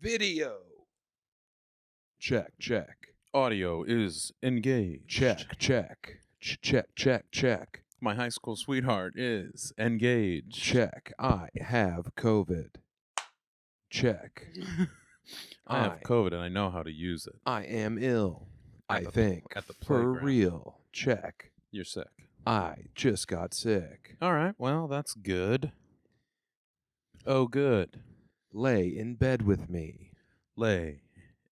Video. Check, check. Audio is engaged. Check, check. Check, check, check. My high school sweetheart is engaged. Check. I have COVID. Check. I have COVID and I know how to use it. I am ill. At I the- think. at the For playground. real. Check. You're sick. I just got sick. All right, well, that's good. Oh, good. Lay in bed with me. Lay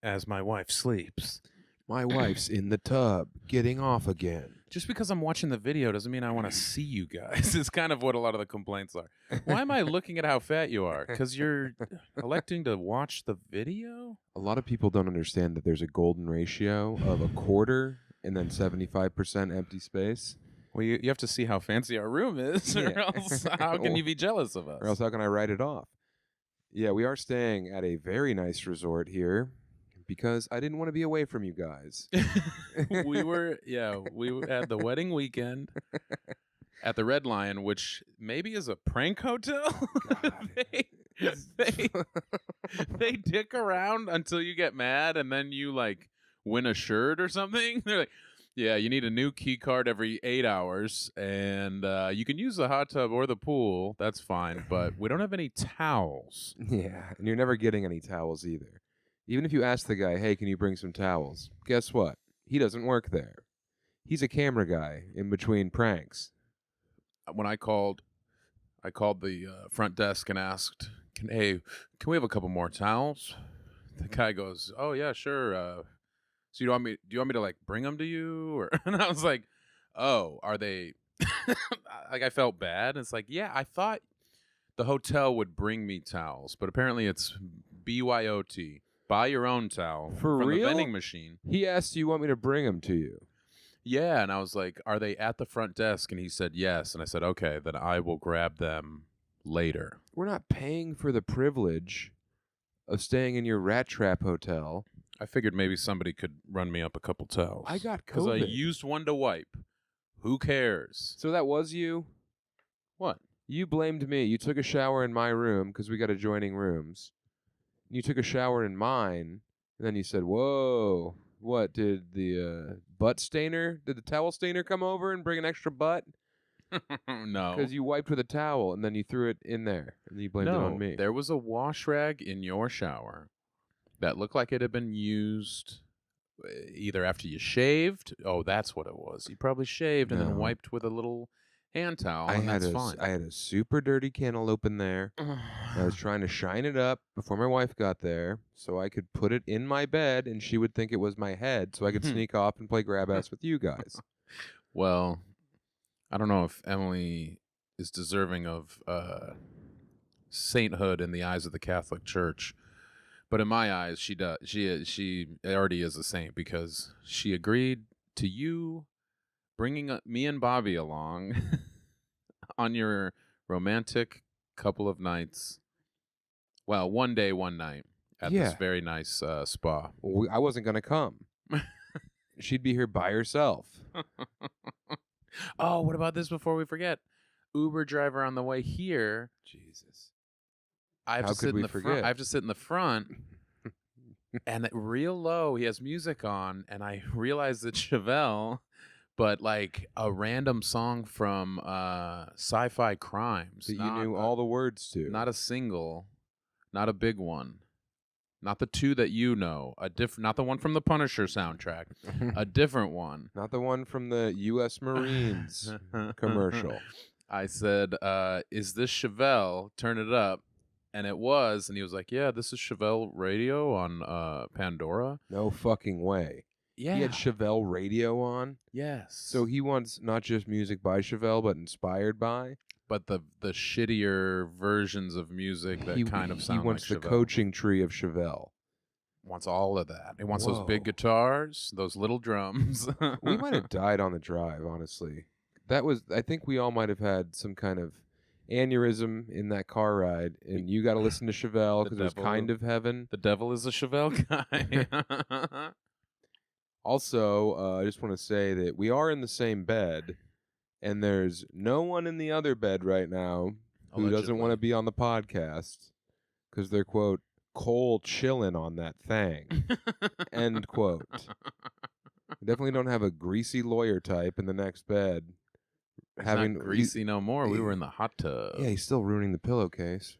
as my wife sleeps. My wife's in the tub, getting off again. Just because I'm watching the video doesn't mean I want to see you guys. It's kind of what a lot of the complaints are. Why am I looking at how fat you are? Because you're electing to watch the video? A lot of people don't understand that there's a golden ratio of a quarter and then 75% empty space. Well, you have to see how fancy our room is, or Yeah. else how can you be jealous of us? Or else how can I write it off? Yeah, we are staying at a very nice resort here because I didn't want to be away from you guys. we had the wedding weekend at the Red Lion, which maybe is a prank hotel. they dick around until you get mad, and then you like win a shirt or something. They're like, yeah, you need a new key card every 8 hours, and you can use the hot tub or the pool. That's fine, but we don't have any towels. Yeah, and you're never getting any towels either. Even if you ask the guy, hey, can you bring some towels? Guess what? He doesn't work there. He's a camera guy in between pranks. When I called the front desk and asked, "Hey, can we have a couple more towels?" The guy goes, "Oh yeah, sure. So do you want me to like bring them to you?" Or and I was like, "Oh, are they?" Like I felt bad. It's like, yeah, I thought the hotel would bring me towels, but apparently it's BYOT. Buy your own towel For from real? the vending machine. He asked, do you want me to bring them to you? Yeah, and I was like, "Are they at the front desk?" And he said, "Yes." And I said, "Okay, then I will grab them later." We're not paying for the privilege of staying in your rat trap hotel. I figured maybe somebody could run me up a couple towels. I got because I COVID. used one to wipe. Who cares? So that was you? What? You blamed me. You took a shower in my room because we got adjoining rooms. You took a shower in mine, and then you said, whoa, what, did the butt stainer, did the towel stainer come over and bring an extra butt? No. Because you wiped with a towel, and then you threw it in there, and you blamed it on me. There was a wash rag in your shower that looked like it had been used either after you shaved. Oh, that's what it was. You probably shaved and then No. wiped with a little hand towel, I and had that's fine. I had a super dirty Cantaloupe in there. I was trying to shine it up before my wife got there so I could put it in my bed and she would think it was my head so I could sneak off and play grab ass with you guys. Well, I don't know if Emily is deserving of sainthood in the eyes of the Catholic Church, but in my eyes, she does. She already is a saint because she agreed to you bringing me and Bobby along on your romantic couple of nights. Well, one day, one night at this Yeah. very nice spa. Well, I wasn't going to come. She'd be here by herself. Oh, what about this before we forget? Uber driver on the way here. Jesus. I have How to sit could in we the front. forget? I have to sit in the front, and real low, he has music on, and I realized it's Chevelle, but like a random song from Sci-Fi Crimes. That you Not knew a- all the words to. Not a single, not a big one, not the two that you know. Not the one from the Punisher soundtrack. A different one. Not the one from the U.S. Marines commercial. I said, "Is this Chevelle? Turn it up." And it was, and he was like, "Yeah, this is Chevelle Radio on Pandora." No fucking way. Yeah. He had Chevelle radio on. Yes. So he wants not just music by Chevelle, but inspired by. but the shittier versions of music that kind of sound He wants like the Chevelle. coaching tree of Chevelle. Wants all of that. He wants those big Whoa. guitars, those little drums. We might have died on the drive, honestly. I think we all might have had some kind of aneurysm in that car ride, and you got to listen to Chevelle The because it was devil. kind of heaven. The devil is a Chevelle guy. Also, I just want to say that we are in the same bed, and there's no one in the other bed right now who doesn't want to be on the podcast because they're, quote, coal chilling on that thing. End quote. We definitely don't have a greasy lawyer type in the next bed. He's not greasy no more. We were in the hot tub. Yeah, he's still ruining the pillowcase.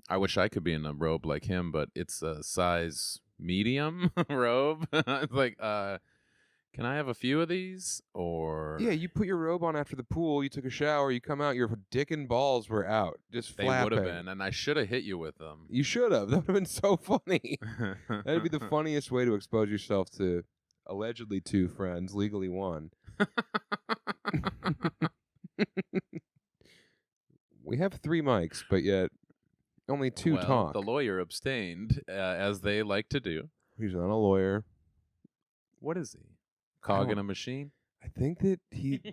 I wish I could be in a robe like him, but it's a size medium robe. It's like, can I have a few of these? Or yeah, you put your robe on after the pool, you took a shower, you come out, your dick and balls were out, just they flapping. would have been, and I should have hit you with them. You should have. That would have been so funny. That'd be the funniest way to expose yourself to allegedly 2 friends, legally 1. We have 3 mics, but yet only 2 talk. The lawyer abstained, as they like to do. He's not a lawyer. What is he? Cog in a machine? I think that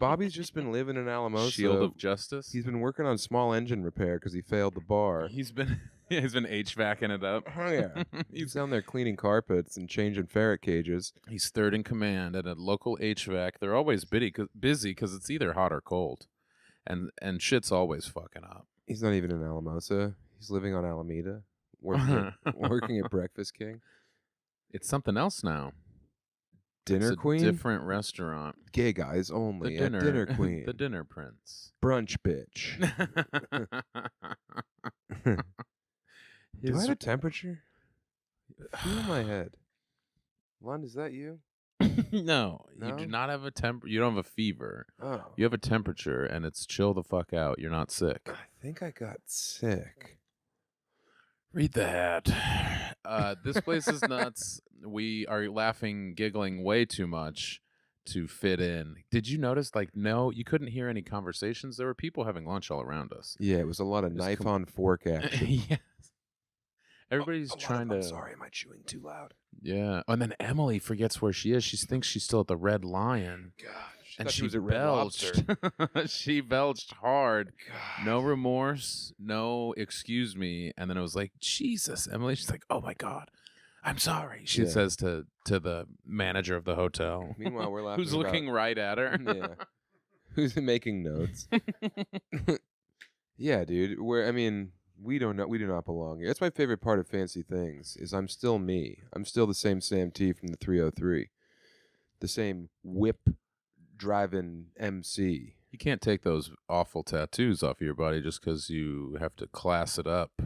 Bobby's just been living in Alamosa. Shield of justice? He's been working on small engine repair because he failed the bar. He's been HVACing it up. Oh, yeah. He's down there cleaning carpets and changing ferret cages. He's third in command at a local HVAC. They're always busy because it's either hot or cold. And shit's always fucking up. He's not even in Alamosa. He's living on Alameda, working at Breakfast King. It's something else now. Dinner it's a Queen? Different restaurant. Gay guys only at Dinner Queen. The Dinner Prince. Brunch bitch. Do I have a temperature? Feel my head. Lund, is that you? No, you do not have a You don't have a fever. Oh. You have a temperature, and it's chill the fuck out. You're not sick. I think I got sick. Read that. This place is nuts. We are laughing, giggling way too much to fit in. Did you notice, no, you couldn't hear any conversations? There were people having lunch all around us. Yeah, it was a lot of knife on fork action. Yes. Everybody's trying to... I'm sorry, am I chewing too loud? Yeah. And then Emily forgets where she is. She thinks she's still at the Red Lion. God, she was at Red belched. She belched hard. God. No remorse. No excuse me. And then it was like, Jesus, Emily. She's like, oh my God, I'm sorry. She says to the manager of the hotel. Meanwhile, we're laughing. Who's looking right at her. Yeah. Who's making notes? Yeah, dude. We do not belong here. That's my favorite part of Fancy Things. Is I'm still me. I'm still the same Sam T from the 303. The same whip driving MC. You can't take those awful tattoos off your body just because you have to class it up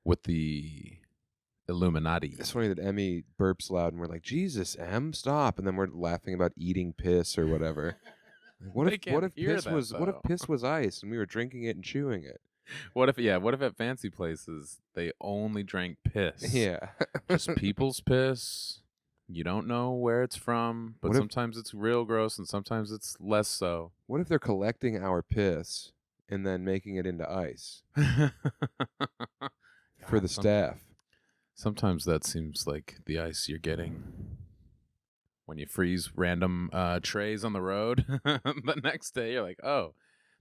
with the Illuminati. It's funny that Emmy burps loud and we're like, Jesus, Em, stop. And then we're laughing about eating piss or whatever. What if piss was ice and we were drinking it and chewing it? What if at fancy places they only drank piss? Yeah. Just people's piss. You don't know where it's from, but sometimes it's real gross and sometimes it's less so. What if they're collecting our piss and then making it into ice for the staff? Sometimes that seems like the ice you're getting when you freeze random trays on the road. The next day you're like, oh,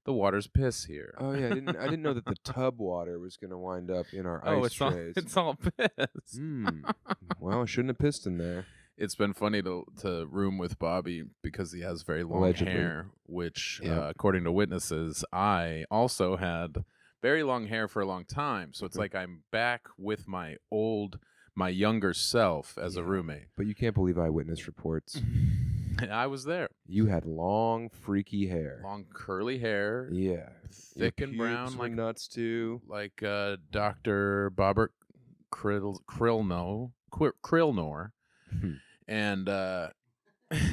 the water's piss here. Oh yeah, I didn't know that the tub water was going to wind up in our ice trays. It's all piss. Well, I shouldn't have pissed in there. It's been funny to room with Bobby because he has very long hair, which, according to witnesses, I also had very long hair for a long time. So it's like I'm back with my younger self as a roommate. But you can't believe eyewitness reports. I was there. You had long, freaky hair. Long, curly hair. Yeah. Thick and brown. Like nuts, too. Like Dr. Bobbert Krillnor. And there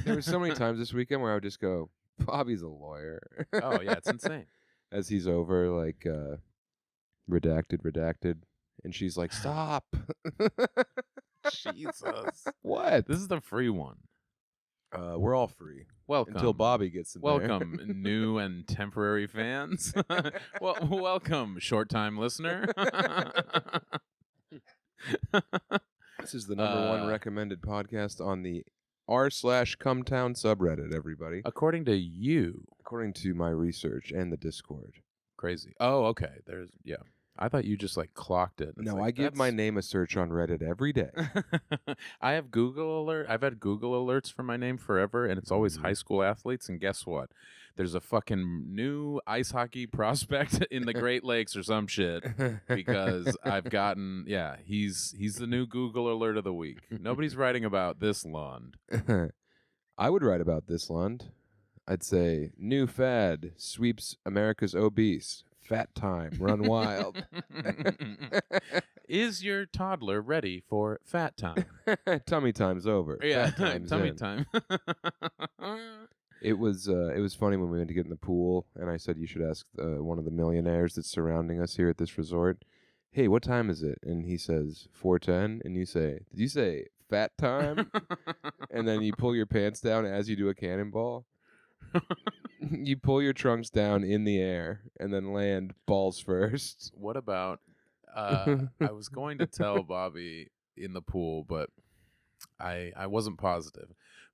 were so many times this weekend where I would just go, Bobby's a lawyer. Oh, yeah, it's insane. As he's over, like, redacted. And she's like, stop. Jesus. What? This is the free one. We're all free. Welcome. Until Bobby gets in there. Welcome, new and temporary fans. Well, welcome, short-time listener. This is the number one recommended podcast on the r/Cumtown subreddit, everybody. According to you. According to my research and the Discord. Crazy. Oh, okay. I thought you just like clocked it. It's No, like, I give my name a search on Reddit every day. I have Google alert. I've had Google alerts for my name forever, and it's always high school athletes. And guess what? There's a fucking new ice hockey prospect in the Great Lakes or some shit because I've gotten he's the new Google alert of the week. Nobody's writing about this Lund. I would write about this, Lund. I'd say new fad sweeps America's obese. Fat time, run wild. Is your toddler ready for fat time? Tummy time's over. Yeah, Fat time's tummy in. time. It was funny when we went to get in the pool, and I said you should ask one of the millionaires that's surrounding us here at this resort. Hey, what time is it? And he says 4:10, and you say, did you say fat time? And then you pull your pants down as you do a cannonball. You pull your trunks down in the air and then land balls first. What about I was going to tell Bobby in the pool, but I wasn't positive.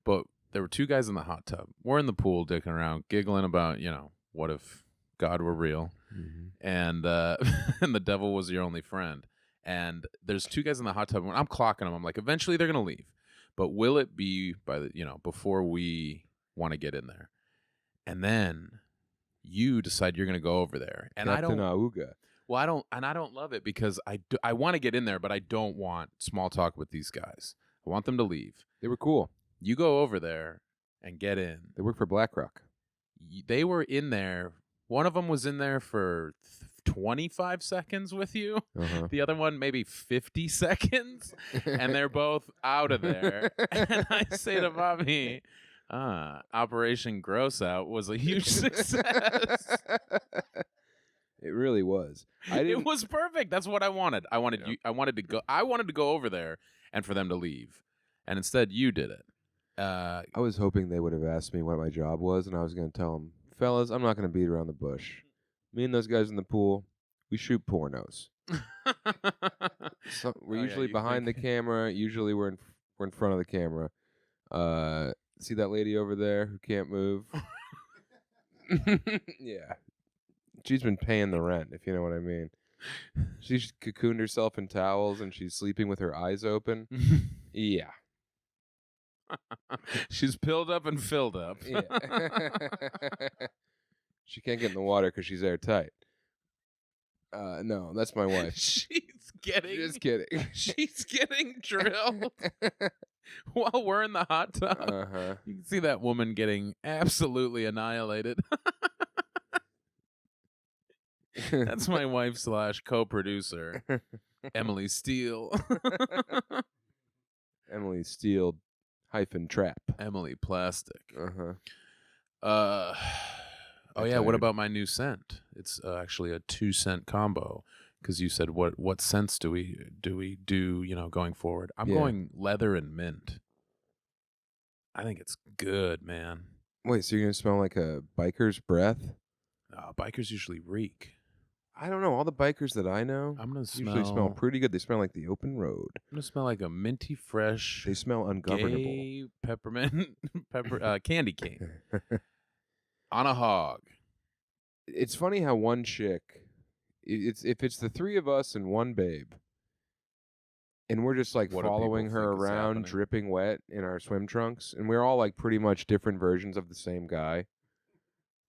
But there were two guys in the hot tub. We're in the pool dicking around, giggling about, what if God were real and and the devil was your only friend. And there's two guys in the hot tub. When I'm clocking them, I'm like, eventually they're going to leave. But will it be by the, before we want to get in there? And then you decide you're going to go over there, and Captain Auga. Well, I don't love it because I want to get in there, but I don't want small talk with these guys. I want them to leave. They were cool. You go over there and get in. They work for BlackRock. They were in there. One of them was in there for 25 seconds with you. The other one maybe 50 seconds, and they're both out of there. And I say to Bobby, Operation Gross Out was a huge success. It really was. It was perfect. That's what I wanted. I wanted I wanted to go over there and for them to leave, and instead you did it. I was hoping they would have asked me what my job was, and I was going to tell them, fellas, I'm not going to beat around the bush. Me and those guys in the pool, we shoot pornos. We're usually behind the camera. Usually we're in front of the camera. See that lady over there who can't move? Yeah. She's been paying the rent, if you know what I mean. She's cocooned herself in towels and she's sleeping with her eyes open. Yeah. She's pilled up and filled up. Yeah. She can't get in the water because she's airtight. No, that's my wife. Just kidding. She's getting drilled while we're in the hot tub. You can see that woman getting absolutely annihilated. That's my wife / co-producer, Emily Steele. Emily Steele -trap. Emily Plastic. Oh yeah, what about my new scent? It's actually a 2-scent combo. Because you said, what scents do we do going forward? I'm going leather and mint. I think it's good, man. Wait, so you're gonna smell like a biker's breath? Bikers usually reek. I don't know. All the bikers that I know I'm gonna usually smell pretty good. They smell like the open road. I'm gonna smell like a minty fresh. They smell ungovernable. Gay peppermint candy cane on a hog. It's funny how one chick. If it's the three of us and one babe, and we're just like following her around, dripping wet in our swim trunks, and we're all like pretty much different versions of the same guy.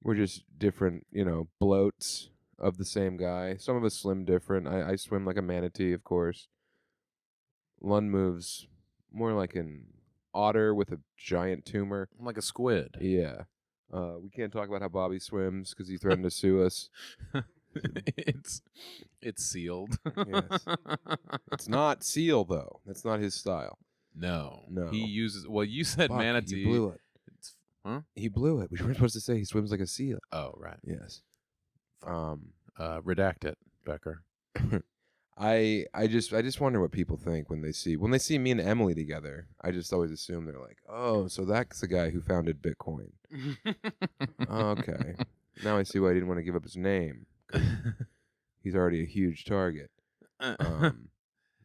We're just different, bloats of the same guy. Some of us swim different. I swim like a manatee, of course. Lund moves more like an otter with a giant tumor. Like a squid. Yeah. We can't talk about how Bobby swims because he threatened to sue us. It's sealed. Yes. It's not seal though. That's not his style. No. He uses. Well, you said Fuck, manatee. He blew it. Huh? He blew it. We weren't supposed to say he swims like a seal. Oh, right. Yes. Redact it, Becker. I just wonder what people think when they see me and Emily together. I just always assume they're like, oh, so that's the guy who founded Bitcoin. Okay. Now I see why he didn't want to give up his name. He's already a huge target.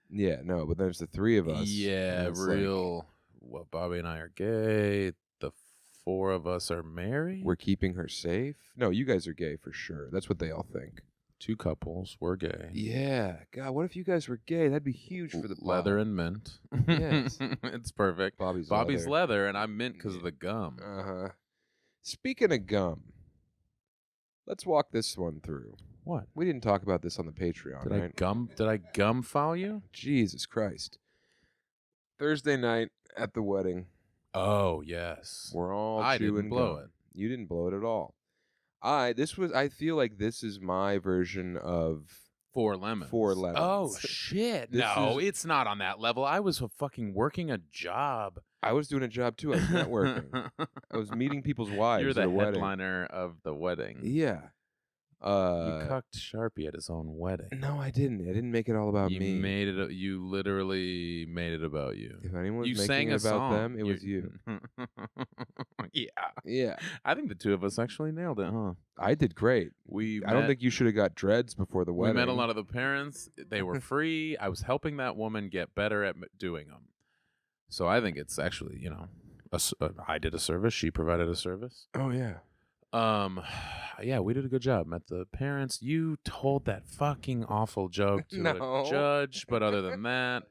Yeah, no, but there's the three of us. Yeah, real. Well, Bobby and I are gay. The 4 of us are married. We're keeping her safe. No, you guys are gay for sure. That's what they all think. 2 couples were gay. Yeah. God, what if you guys were gay? That'd be huge for the Leather pod. and mint. Yes. It's perfect. Bobby's leather, and I'm mint because of the gum. Uh-huh. Speaking of gum, let's walk this one through. What? We didn't talk about this on the Patreon, right? Did I gum foul you? Jesus Christ. Thursday night at the wedding. Oh, yes. We're all I chewing didn't blow gum. it. You didn't blow it at all. I feel like this is my version of 4 lemons. 4 lemons. Oh, shit. It's not on that level. I was fucking working a job. I was doing a job too. I was networking. I was meeting people's wives. You're the at a wedding. headliner of the wedding. Yeah. You cucked Sharpie at his own wedding. No, I didn't. I didn't make it all about me. You literally made it about you. If anyone was You making sang it a about song. them, it was you. Yeah. Yeah. I think the 2 of us actually nailed it, huh? I did great. I don't think you should have got dreads before the wedding. We met a lot of the parents. They were free. I was helping that woman get better at doing them. So I think it's actually, I did a service. She provided a service. Oh, yeah. Yeah, we did a good job. Met the parents. You told that fucking awful joke to a judge, but other than that,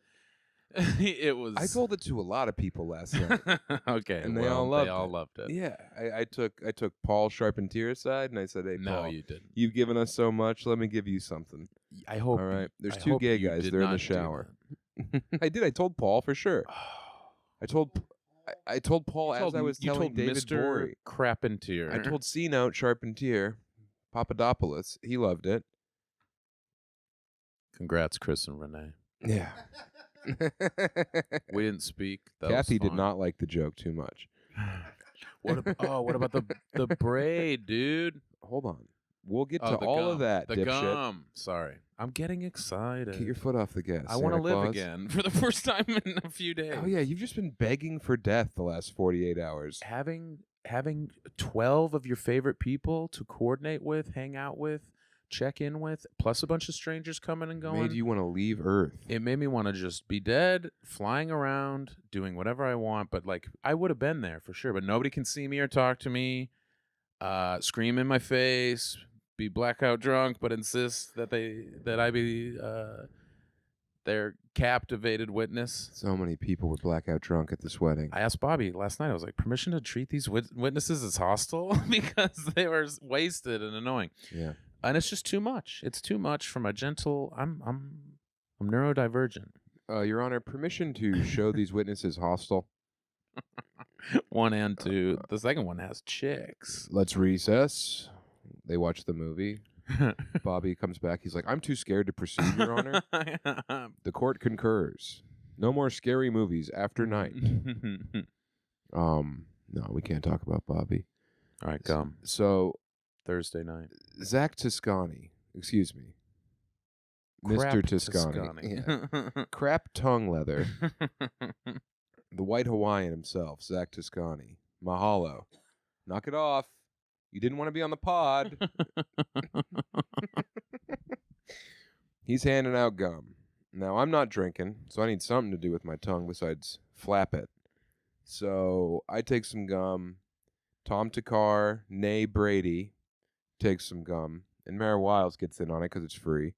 it was. I told it to a lot of people last night. Okay, and they all loved it. Yeah, I took Paul Charpentier aside, and I said, "Hey, no, Paul, you didn't. You've given us so much. Let me give you something." I hope. All right, there's I 2 hope gay you guys. did They're in the not do shower. I did. I told Paul for sure. I told Paul as I was telling David Mr. Bory. Crapentier. I told C-Note Charpentier, Papadopoulos. He loved it. Congrats, Chris and Renee. Yeah. We didn't speak. Kathy did not like the joke too much. What about the braid, dude? Hold on. We'll get to the all gum. of that, The dipshit. gum. Sorry. I'm getting excited. Get your foot off the gas. I want to Santa live Claus. again for the first time in a few days. Oh, yeah. You've just been begging for death the last 48 hours. Having 12 of your favorite people to coordinate with, hang out with, check in with, plus a bunch of strangers coming and going. Made you want to leave Earth. It made me want to just be dead, flying around, doing whatever I want. But I would have been there for sure. But nobody can see me or talk to me, scream in my face, be blackout drunk, but insist that I be their captivated witness. So many people were blackout drunk at this wedding. I asked Bobby last night. I was like, permission to treat these witnesses as hostile because they were wasted and annoying. Yeah. And it's just too much. It's too much for my gentle. I'm neurodivergent. Your Honor, permission to show these witnesses hostile. 1 and 2. The second one has chicks. Let's recess. They watch the movie. Bobby comes back. He's like, I'm too scared to proceed, Your Honor. The court concurs. No more scary movies after night. No, we can't talk about Bobby. All right, come. So Thursday night. Zach Toscani, excuse me. Crap Mr. Toscani. Yeah. Crap tongue leather. The white Hawaiian himself, Zach Toscani. Mahalo. Knock it off. You didn't want to be on the pod. He's handing out gum. Now, I'm not drinking, so I need something to do with my tongue besides flap it. So I take some gum. Tom Takar, nay Brady, takes some gum. And Mara Wiles gets in on it because it's free.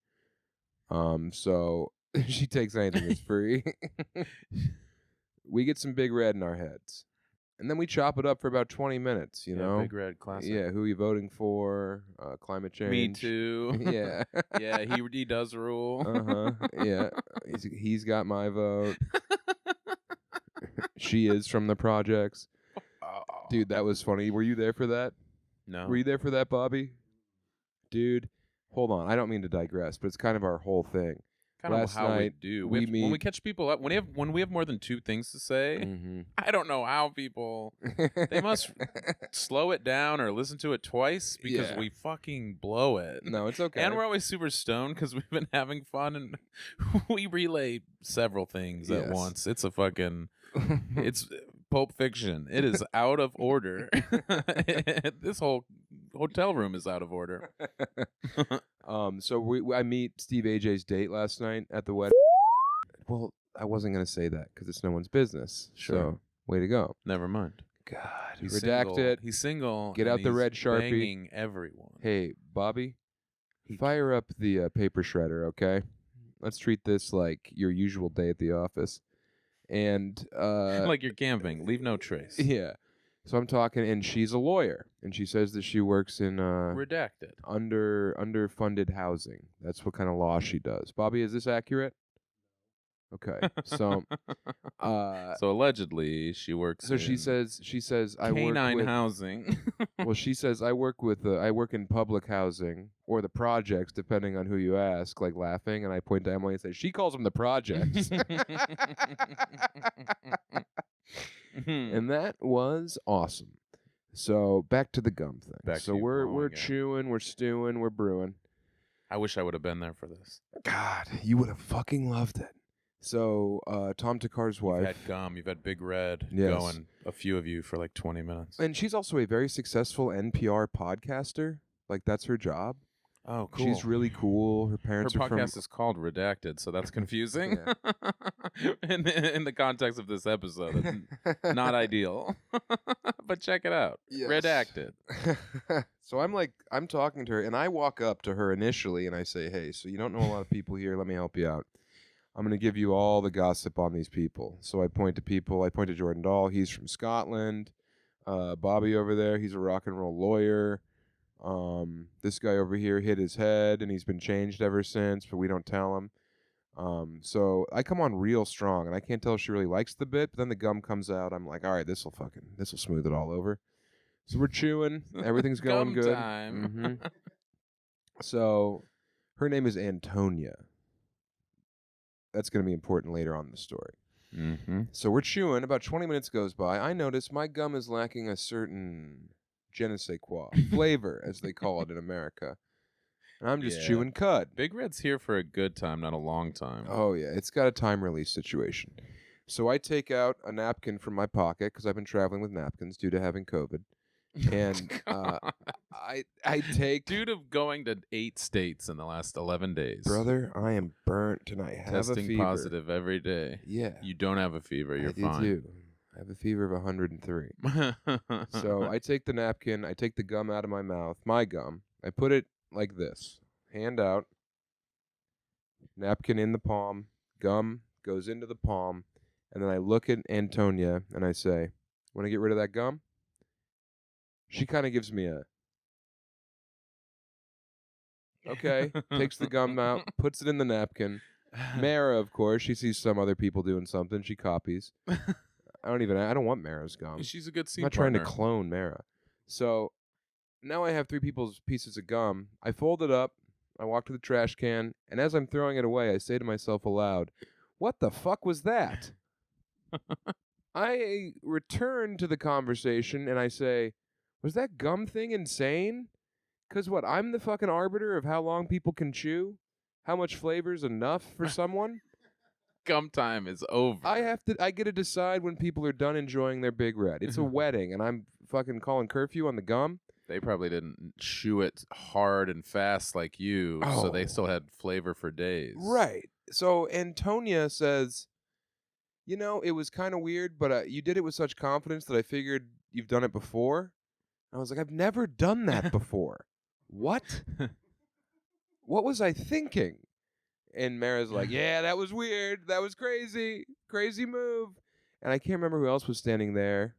So she takes anything that's free. We get some Big Red in our heads. And then we chop it up for about 20 minutes, you know? Big Red classic. Yeah, who are you voting for? Climate change. Me too. Yeah. Yeah, he does rule. Yeah. He's got my vote. She is from the projects. Dude, that was funny. Were you there for that? No. Were you there for that, Bobby? Dude, hold on. I don't mean to digress, but it's kind of our whole thing. Kind Last of how night, we do. we when we catch people up, when we have more than 2 things to say, I don't know how people they must slow it down or listen to it twice because we fucking blow it. No, it's okay. And we're always super stoned because we've been having fun and we relay several things at once. It's a fucking it's Pulp Fiction. It is out of order. This whole hotel room is out of order. So I meet Steve AJ's date last night at the wedding. Well, I wasn't going to say that because it's no one's business. Sure. So, way to go. Never mind. God, He's redact single. it. He's single. Get and out the he's red Sharpie. Banging everyone. Hey, Bobby, Fire up the paper shredder, okay? Let's treat this like your usual day at the office. And Like you're camping. Leave no trace. yeah. So I'm talking, and she's a lawyer, and she says that she works in Redacted. underfunded housing. That's what kind of law she does. Bobby, is this accurate? Okay. So So allegedly, she works. so she in says I work canine with housing. well, she says I work in public housing or the projects, depending on who you ask. Like laughing, and I point to Emily and say she calls them the projects, and that was awesome. So back to the gum thing. Back so to you we're blowing it. chewing, we're stewing, we're brewing. I wish I would have been there for this. God, you would have fucking loved it. So Tom Takar's wife, You've had gum. You've had Big Red Yes. going. A few of you for like 20 minutes. and she's also a very successful NPR podcaster. Like that's her job. Oh, cool. She's really cool. Her Her parents are podcast is called Redacted, so that's confusing. Yeah. in the context of this episode, it's not ideal. But check it out. Yes. Redacted. So I'm talking to her, and I walk up to her initially, and I say, "Hey, so you don't know a lot of people here. Let me help you out. I'm going to give you all the gossip on these people." So I point to people. I point to Jordan Dahl. He's from Scotland. Bobby over there, he's a rock and roll lawyer. This guy over here hit his head, and he's been changed ever since, but we don't tell him. So I come on real strong, and I can't tell if she really likes the bit, but then the gum comes out. I'm like, all right, this'll smooth it all over. So we're chewing. Everything's going Gum good. time. Mhm. So her name is Antonia. That's going to be important later on in the story. Mm-hmm. So we're chewing. About 20 minutes goes by. I notice my gum is lacking a certain je ne sais quoi flavor, as they call it in America. And I'm just Yeah. chewing cud. Big Red's here for a good time, not a long time. Oh, yeah. It's got a time release situation. So I take out a napkin from my pocket because I've been traveling with napkins due to having COVID. And I take... Due to going to 8 states in the last 11 days. Brother, I am burnt and I have a Testing fever. positive every day. Yeah. You don't have a fever. You're I do fine. too. I have a fever of 103. So I take the napkin, I take the gum out of my mouth, my gum, I put it like this, hand out, napkin in the palm, gum goes into the palm, and then I look at Antonia and I say, "Want to get rid of that gum?" She kind of gives me a, okay, takes the gum out, puts it in the napkin. Mara, of course, she sees some other people doing something, she copies. I don't want Mara's gum. She's a good I'm scene not trying to partner. clone Mara. So now I have 3 people's pieces of gum. I fold it up. I walk to the trash can. And as I'm throwing it away, I say to myself aloud, "What the fuck was that?" I return to the conversation and I say, "Was that gum thing insane? Because what, I'm the fucking arbiter of how long people can chew? How much flavor's enough for someone? Gum time is over. I get to decide when people are done enjoying their Big Red. It's a wedding, and I'm fucking calling curfew on the gum. They probably didn't chew it hard and fast like you, so they Oh. still had flavor for days. Right. So Antonia says, "It was kind of weird, but you did it with such confidence that I figured you've done it before." I was like, "I've never done that before." What? What was I thinking? And Mara's like, "Yeah, that was weird. That was crazy. Crazy move." And I can't remember who else was standing there.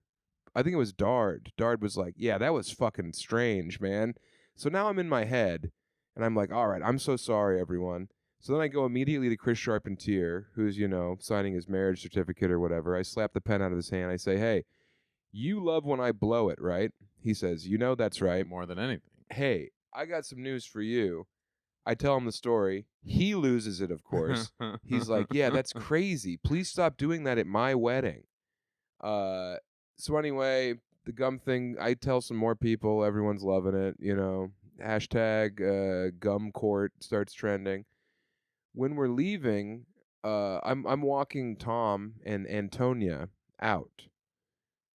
I think it was Dard. Dard was like, "Yeah, that was fucking strange, man." So now I'm in my head, and I'm like, "All right, I'm so sorry, everyone." So then I go immediately to Chris Charpentier, who's, signing his marriage certificate or whatever. I slap the pen out of his hand. I say, "Hey, you love when I blow it, right?" He says, "That's right." More than anything. "Hey, I got some news for you." I tell him the story. He loses it, of course. He's like, "Yeah, that's crazy. Please stop doing that at my wedding." So anyway, the gum thing, I tell some more people. Everyone's loving it, Hashtag gum court starts trending. When we're leaving, I'm walking Tom and Antonia out.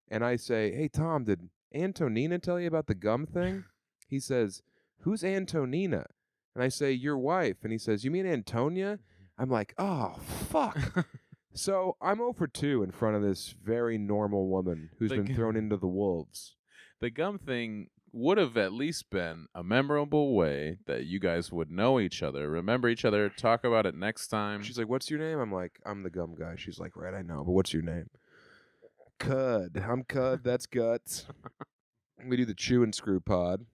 And I say, "Hey, Tom, did Antonina tell you about the gum thing?" He says, "Who's Antonina?" And I say, "Your wife." And he says, "You mean Antonia?" I'm like, "Oh, fuck." So I'm 0 for 2 in front of this very normal woman who's The been g- thrown into the wolves. The gum thing would have at least been a memorable way that you guys would know each other, remember each other, talk about it next time. She's like, "What's your name?" I'm like, "I'm the gum guy." She's like, "Right, I know, but what's your name?" Cud. I'm Cud. That's Guts. We do the chew and screw pod,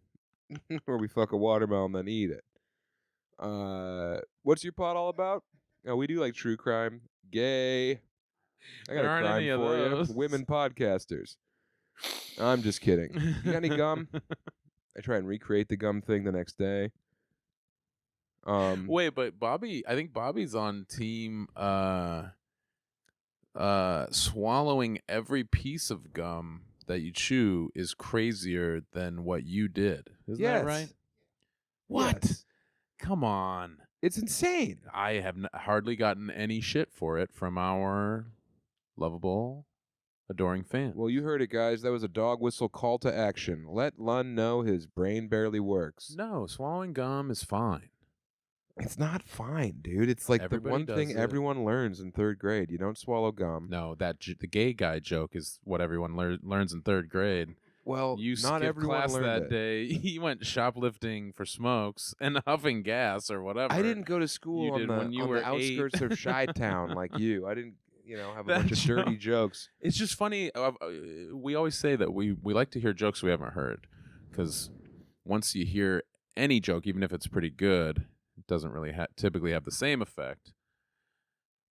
where we fuck a watermelon then eat it. What's your pod all about? Oh, we do like true crime, gay. I got There a aren't crime any of for those. you. Women podcasters. I'm just kidding. You got any gum? I try and recreate the gum thing the next day. Wait, but Bobby, I think Bobby's on team swallowing every piece of gum that you chew is crazier than what you did. Isn't that right? What? Yes. Come on. It's insane. I have hardly gotten any shit for it from our lovable, adoring fans. Well, you heard it, guys. That was a dog whistle call to action. Let Lund know his brain barely works. No, swallowing gum is fine. It's not fine, dude. It's like Everybody the one does thing it. everyone learns in 3rd grade. You don't swallow gum. No, the gay guy joke is what everyone learns in 3rd grade. Well, You not skipped everyone class learned that it. day. He went shoplifting for smokes and huffing gas or whatever. I didn't go to school on did the, when you on were the outskirts 8. of Chi-Town like you. I didn't, have a That bunch of dirty joke. jokes. It's just funny. We always say that we like to hear jokes we haven't heard, because once you hear any joke, even if it's pretty good, it doesn't really typically have the same effect.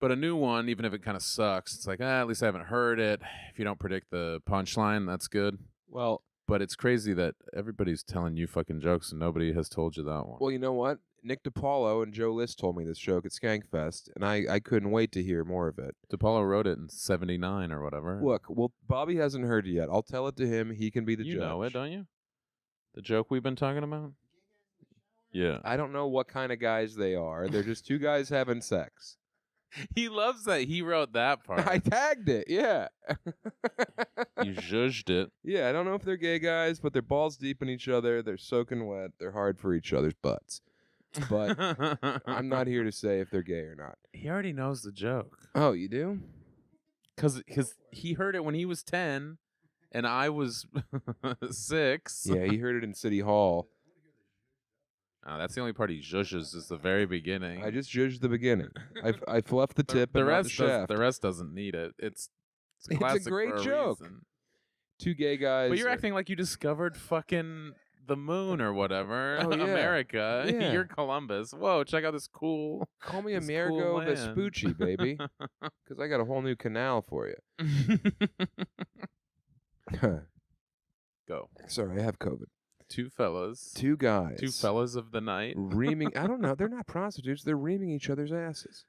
But a new one, even if it kind of sucks, it's like, at least I haven't heard it. If you don't predict the punchline, that's good. Well, But it's crazy that everybody's telling you fucking jokes and nobody has told you that one. well, you know what? Nick DiPaolo and Joe List told me this joke at Skankfest, and I couldn't wait to hear more of it. DePaulo wrote it in 79 or whatever. Look, well, Bobby hasn't heard it yet. I'll tell it to him. He can be the You judge. know it, don't you? The joke we've been talking about? Yeah. I don't know what kind of guys they are. They're just two guys having sex. He loves that he wrote that part. I tagged it, yeah. You zhuzhed it. Yeah, I don't know if they're gay guys, but they're balls deep in each other. They're soaking wet. They're hard for each other's butts. But I'm not here to say if they're gay or not. He already knows the joke. Oh, you do? Because he heard it when he was 10 and I was 6. Yeah, he heard it in City Hall. Oh, that's the only part he zhuzhes is the very beginning. I just judged the beginning. I fluffed the tip the and not the rest shaft. The rest doesn't need it. It's It's a classic great for a joke. reason. Two gay guys. But you're acting like you discovered fucking the moon or whatever. Oh, yeah. America. Yeah. You're Columbus. Whoa, check out this cool. Call me This Amerigo cool land. Vespucci, baby. Because I got a whole new canal for you. Go. Sorry, I have COVID. Two fellas. Two guys. Two fellas of the night. Reaming. I don't know. They're not prostitutes. They're reaming each other's asses.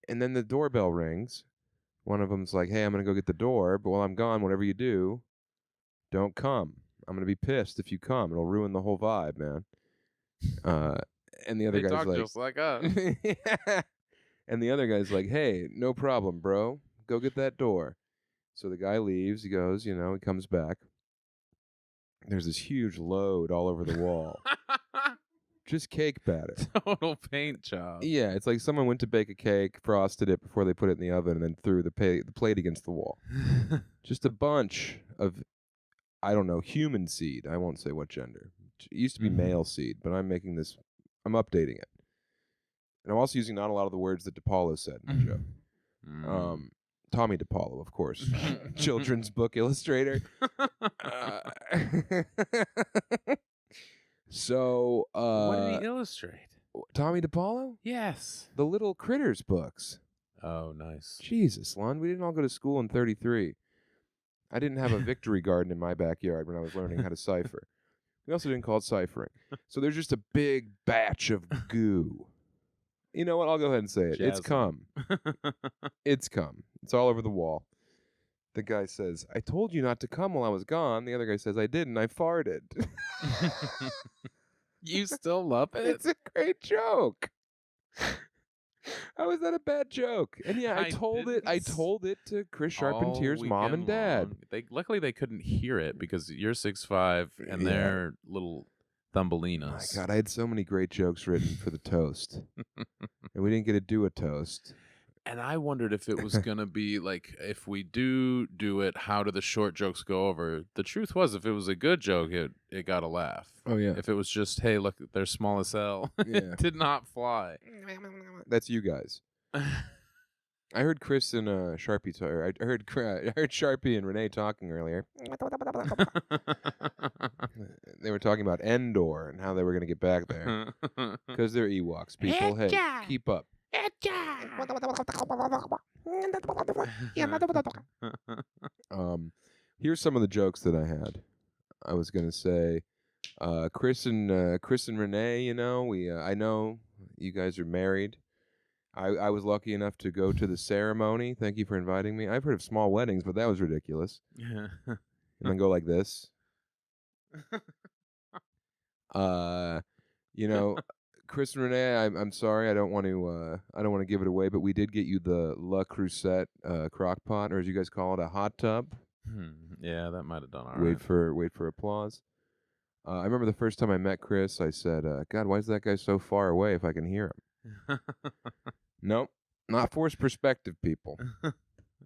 And then the doorbell rings. One of them's like, "Hey, I'm going to go get the door. But while I'm gone, whatever you do, don't come. I'm going to be pissed if you come. It'll ruin the whole vibe, man." And the other They guy's talk like, just like us. And the other guy's like, "Hey, no problem, bro. Go get that door." So the guy leaves. He goes, he comes back. There's this huge load all over the wall. Just cake batter. Total paint job. Yeah, it's like someone went to bake a cake, frosted it before they put it in the oven, and then threw the plate against the wall. Just a bunch of, I don't know, human seed. I won't say what gender. It used to be male seed, but I'm updating it. And I'm also using not a lot of the words that DePaulo said in the joke. Tommy DePaulo, of course, children's book illustrator. So, what did he illustrate? Tommy DePaulo? Yes. The Little Critters books. Oh, nice. Jesus, Lund, we didn't all go to school in 33. I didn't have a victory garden in my backyard when I was learning how to cipher. We also didn't call it ciphering. So there's just a big batch of goo. You know what? I'll go ahead and say it. It's Jasmine. cum. It's cum. It's all over the wall. The guy says, "I told you not to come while I was gone." The other guy says, "I didn't. I farted." You still love it? It's a great joke. How is that a bad joke? And yeah, I told it to Chris Charpentier's All mom and weekend dad. long. Luckily they couldn't hear it because you're 6'5" and Yeah. they're little thumbelinas. My God, I had so many great jokes written for the toast. And we didn't get to do a toast. And I wondered if it was gonna be like, if we do it, how do the short jokes go over? The truth was, if it was a good joke, it got a laugh. Oh, yeah. If it was just, hey, look, they're small as hell, Yeah. it did not fly. That's you guys. I heard Chris and Sharpie. I heard Sharpie and Renee talking earlier. They were talking about Endor and how they were going to get back there because they're Ewoks. People, hey, keep up. Here's some of the jokes that I had. I was going to say, Chris and Renee. You know, I know you guys are married. I was lucky enough to go to the ceremony. Thank you for inviting me. I've heard of small weddings, but that was ridiculous. And then go like this. You know, Chris and Renee, I'm sorry, I don't want to give it away, but we did get you the Le Creuset crock pot, or as you guys call it, a hot tub. Yeah, that might have done all Wait right. for applause. I remember the first time I met Chris, I said, God, why is that guy so far away if I can hear him? Nope, not forced perspective, people.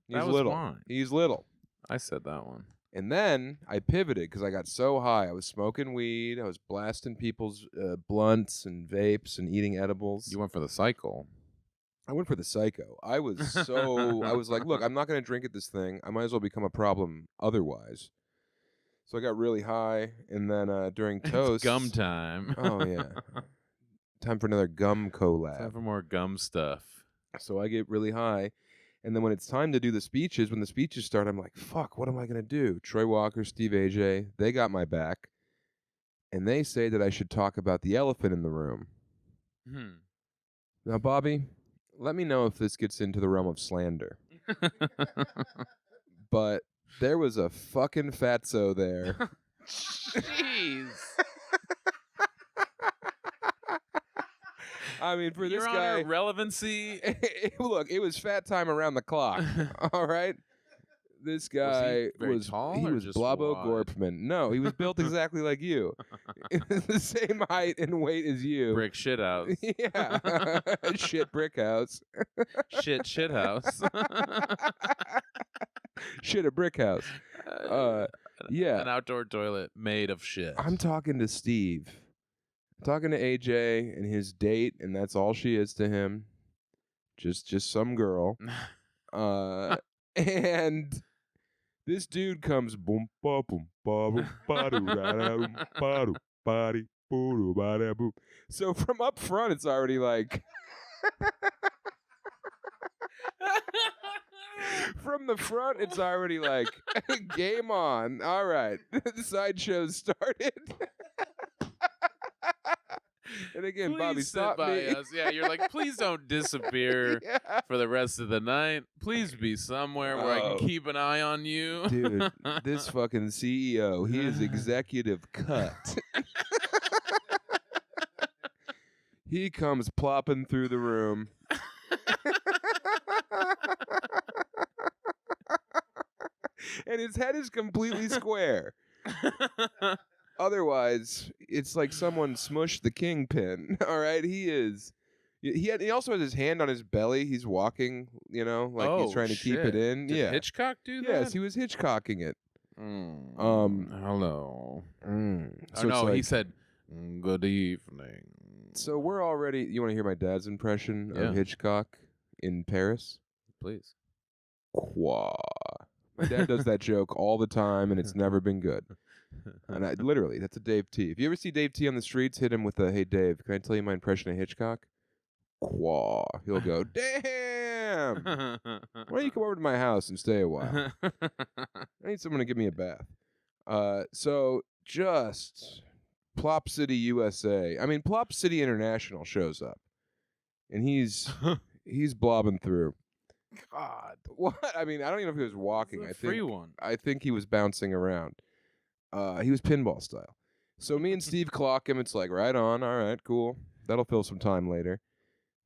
He's That was little. mine. He's little. I said that one. And then I pivoted because I got so high. I was smoking weed. I was blasting people's blunts and vapes and eating edibles. You went for the cycle. I went for the psycho. I was like, look, I'm not going to drink at this thing. I might as well become a problem otherwise. So I got really high, and then during toast, Gum time. Oh yeah, time for another gum collab. Time for more gum stuff. So I get really high, and then when it's time to do the speeches, when the speeches start, I'm like, fuck, what am I gonna do? Troy Walker, Steve AJ, they got my back, and they say that I should talk about the elephant in the room. Now, Bobby, let me know if this gets into the realm of slander. But there was a fucking fatso there. Jeez. I mean, for Your this Honor, guy, relevancy. Look, it was fat time around the clock. All right, this guy was tall. He or was just Blabo wide? Gorpman. No, he was built exactly like you, the same height and weight as you. Brick shit house. Yeah, shit brick house. shit house. Shit a brick house. Yeah, An outdoor toilet made of shit. I'm talking to Steve. I'm talking to AJ and his date, and that's all she is to him. Just some girl. And this dude comes boom ba boom ba boom ba doo da da boom ba doo ba dee boo doo ba da boom. So from up front, it's already like. From the front, it's already like, game on. All right. The sideshow's started. And again, please Bobby, sit stop by me. us. Yeah, you're like, please don't disappear Yeah. for the rest of the night. Please be somewhere where I Oh. can keep an eye on you. Dude, this fucking CEO, he is executive cut. He comes plopping through the room. And his head is completely square. Otherwise, it's like someone smushed the kingpin. All right, he is. He also has his hand on his belly. He's walking, like he's trying to keep it in. Did Yeah. Hitchcock do that? Yes, he was Hitchcocking it. Hello. So Oh, it's no, like, he said, good evening. So we're already. You want to hear my dad's impression Yeah. of Hitchcock in Paris? Please. Qua. My dad does that joke all the time, and it's never been good. And literally, that's a Dave T. If you ever see Dave T on the streets, hit him with a, "Hey Dave, can I tell you my impression of Hitchcock?" Qua. He'll go, "Damn! Why don't you come over to my house and stay a while? I need someone to give me a bath." So just Plop City, USA. I mean, Plop City International shows up, and he's blobbing through. God. What? I mean, I don't even know if he was walking. It's a free one. I think he was bouncing around. He was pinball style. So me and Steve clock him. It's like, right on. All right, cool. That'll fill some time later.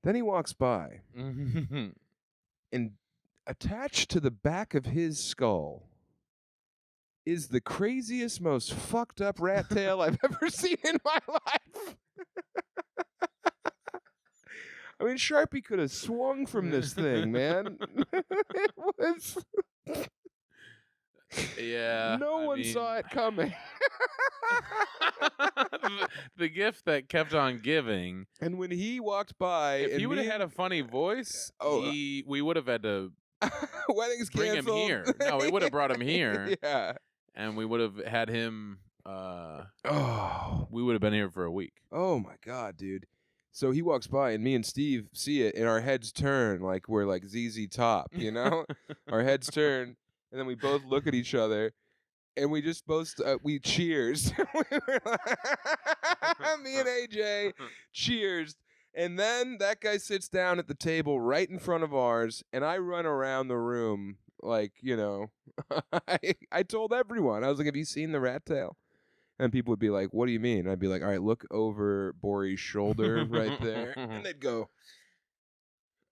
Then he walks by, and attached to the back of his skull is the craziest, most fucked up rat tail I've ever seen in my life. I mean, Sharpie could have swung from this thing, man. It was. Yeah. No one saw it coming. The gift that kept on giving. And when he walked by, If and he would have me had a funny voice, we would have had to wedding's bring canceled. him here. No, we would have brought him here. Yeah. And we would have had him. Oh. We would have been here for a week. Oh my God, dude. So he walks by, and me and Steve see it, and our heads turn like we're like ZZ Top, you know? Our heads turn, and then we both look at each other, and we just both we cheers. Me and AJ cheers. And then that guy sits down at the table right in front of ours, and I run around the room like, you know, I told everyone. I was like, have you seen the rat tail? And people would be like, what do you mean? And I'd be like, all right, look over Bori's shoulder right there. And they'd go,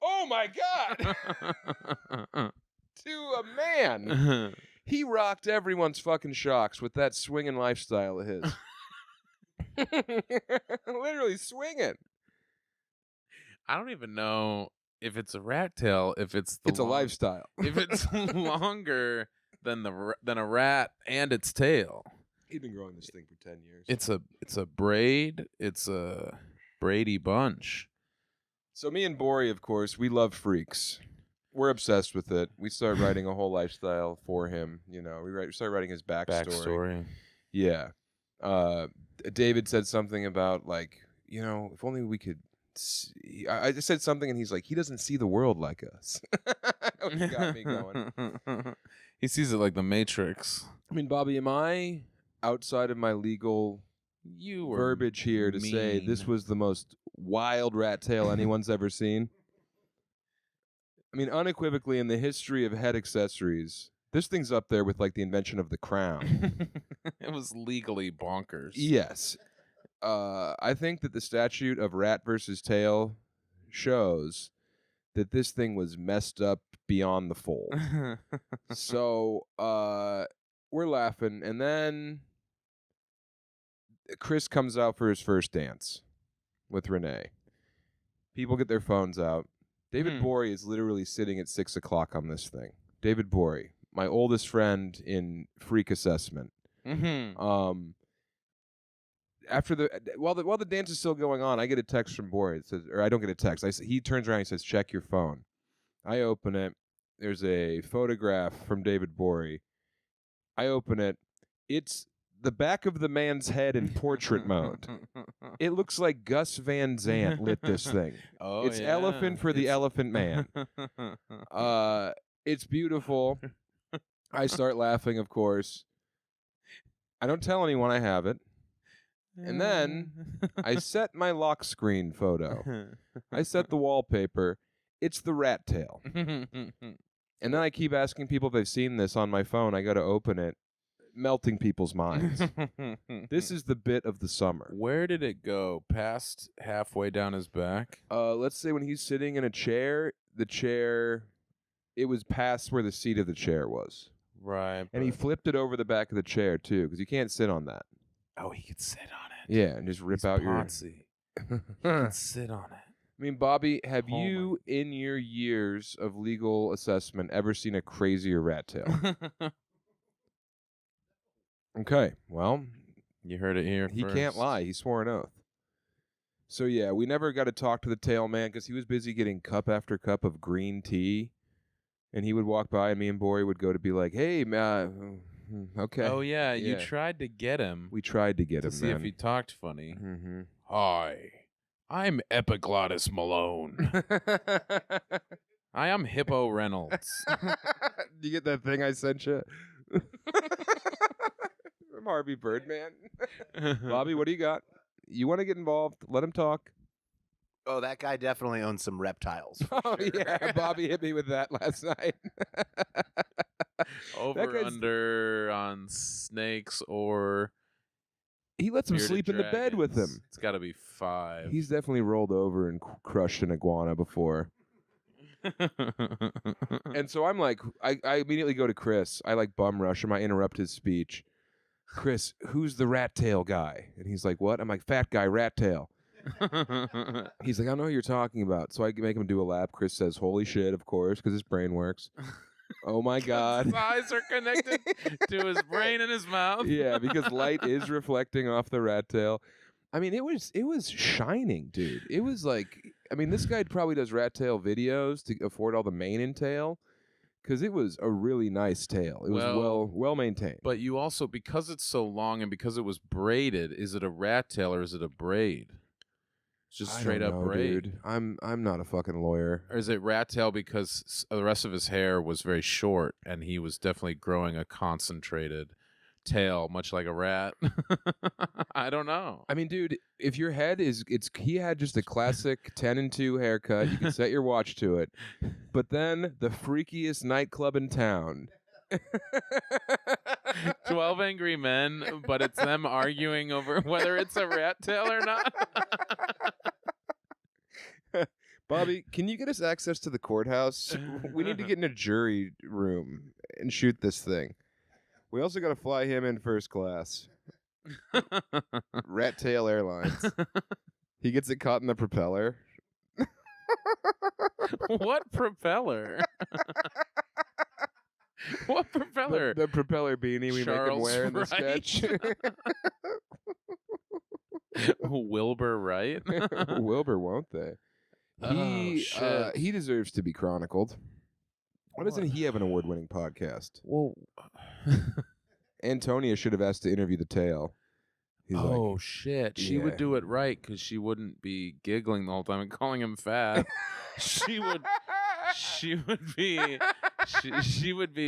oh my God! To a man. He rocked everyone's fucking shocks with that swinging lifestyle of his. Literally swinging. I don't even know if it's a rat tail, if it's It's a lifestyle. If it's longer than a rat and its tail. He'd been growing this thing for 10 years. It's a braid. It's a Brady bunch. So me and Bori, of course, we love freaks. We're obsessed with it. We started writing a whole lifestyle for him. You know, we started writing his backstory. Yeah. David said something about, like, you know, if only we could see. I just said something, and he's like, he doesn't see the world like us. He got me going. He sees it like the Matrix. I mean, Bobby, am I outside of my legal verbiage here to say this was the most wild rat tail anyone's ever seen? I mean, unequivocally, in the history of head accessories, this thing's up there with, like, the invention of the crown. It was legally bonkers. Yes. I think that the statute of rat versus tail shows that this thing was messed up beyond the fold. So, we're laughing, and then Chris comes out for his first dance with Renee. People get their phones out. David Bori is literally sitting at 6 o'clock on this thing. David Bori, my oldest friend in freak assessment. After while the dance is still going on, I get a text from Bori. It says, or I don't get a text. He turns around and says, "Check your phone." I open it. There's a photograph from David Bori. I open it. It's the back of the man's head in portrait mode. It looks like Gus Van Sant lit this thing. Oh, it's yeah. Elephant for the Elephant Man. It's beautiful. I start laughing, of course. I don't tell anyone I have it. And then I set my lock screen photo. I set the wallpaper. It's the rat tail. And then I keep asking people if they've seen this on my phone. I go to open it. Melting people's minds. This is the bit of the summer. Where did it go? Past halfway down his back? Let's say when he's sitting in a chair, it was past where the seat of the chair was. Right. And he flipped it over the back of the chair, too, because you can't sit on that. Oh, he could sit on it. Yeah, and just rip out Potsy. He could sit on it. I mean, Bobby, have you, in your years of legal assessment, ever seen a crazier rat tail? Okay, well, you heard it here he first. Can't lie. He swore an oath. So, yeah, we never got to talk to the tail man because he was busy getting cup after cup of green tea. And he would walk by, and me and Bori would go to be like, hey, okay. Oh, yeah, you tried to get him. We tried to get him, to see if he talked funny. Mm-hmm. Hi, I'm Epiglottis Malone. I am Hippo Reynolds. Do you get that thing I sent you? From Harvey Birdman. Bobby, what do you got? You want to get involved? Let him talk. Oh, that guy definitely owns some reptiles. Oh, sure. Yeah. Bobby hit me with that last night. Over under on snakes or... He lets him sleep in the bed with him. It's got to be 5. He's definitely rolled over and crushed an iguana before. And so I'm like, I immediately go to Chris. I like bum rush him. I interrupt his speech. Chris, who's the rat tail guy? And he's like, what? I'm like, fat guy, rat tail. He's like, I don't know who you're talking about. So I make him do a lap. Chris says, holy shit, of course, because his brain works. Oh my God. His eyes are connected to his brain and his mouth. Yeah, because light is reflecting off the rat tail. I mean, it was shining, dude. It was like, I mean, this guy probably does rat tail videos to afford all the mane and tail, because it was a really nice tail. It was well maintained. But you also, because it's so long and because it was braided, is it a rat tail or is it a braid? It's just straight up braid. Dude. I'm not a fucking lawyer. Or is it rat tail because the rest of his hair was very short and he was definitely growing a concentrated tail, much like a rat? I don't know. I mean, dude, if your head he had just a classic 10 and 2 haircut. You can set your watch to it. But then the freakiest nightclub in town. 12 Angry Men, but it's them arguing over whether it's a rat tail or not. Bobby, can you get us access to the courthouse? We need to get in a jury room and shoot this thing. We also got to fly him in first class. Rat Tail Airlines. He gets it caught in the propeller. What propeller? What propeller? The propeller beanie we make him wear in the sketch. Wilbur Wright? Wilbur, won't they? He deserves to be chronicled. Why doesn't he have an award-winning podcast? Well, Antonia should have asked to interview the tail. He's like, shit. She would do it right because she wouldn't be giggling the whole time and calling him fat. She would be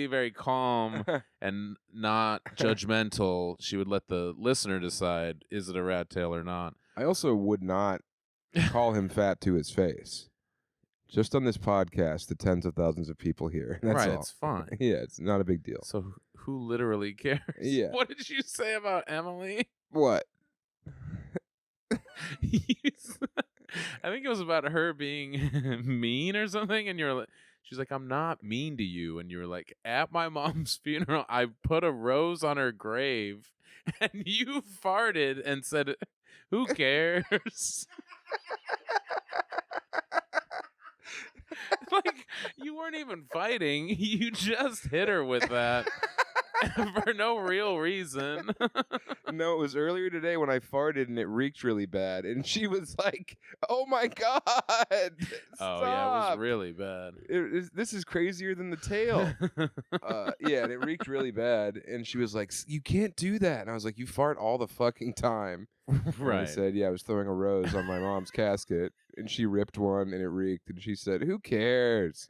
very calm and not judgmental. She would let the listener decide, is it a rat tail or not? I also would not call him fat to his face. Just on this podcast, the tens of thousands of people here. That's right, all. it's fine. Yeah, it's not a big deal. So who literally cares? Yeah. What did you say about Emily? What? I think it was about her being mean or something, and you're like, she's like, I'm not mean to you, and you were like, at my mom's funeral, I put a rose on her grave, and you farted and said, who cares? Like, you weren't even fighting. You just hit her with that for no real reason. No, it was earlier today when I farted and it reeked really bad. And she was like, oh my God. Oh, yeah, it was really bad. This is crazier than the tail. Yeah, and it reeked really bad. And she was like, you can't do that. And I was like, you fart all the fucking time. Right. And I said, yeah, I was throwing a rose on my mom's casket. And she ripped one and it reeked. And she said, who cares?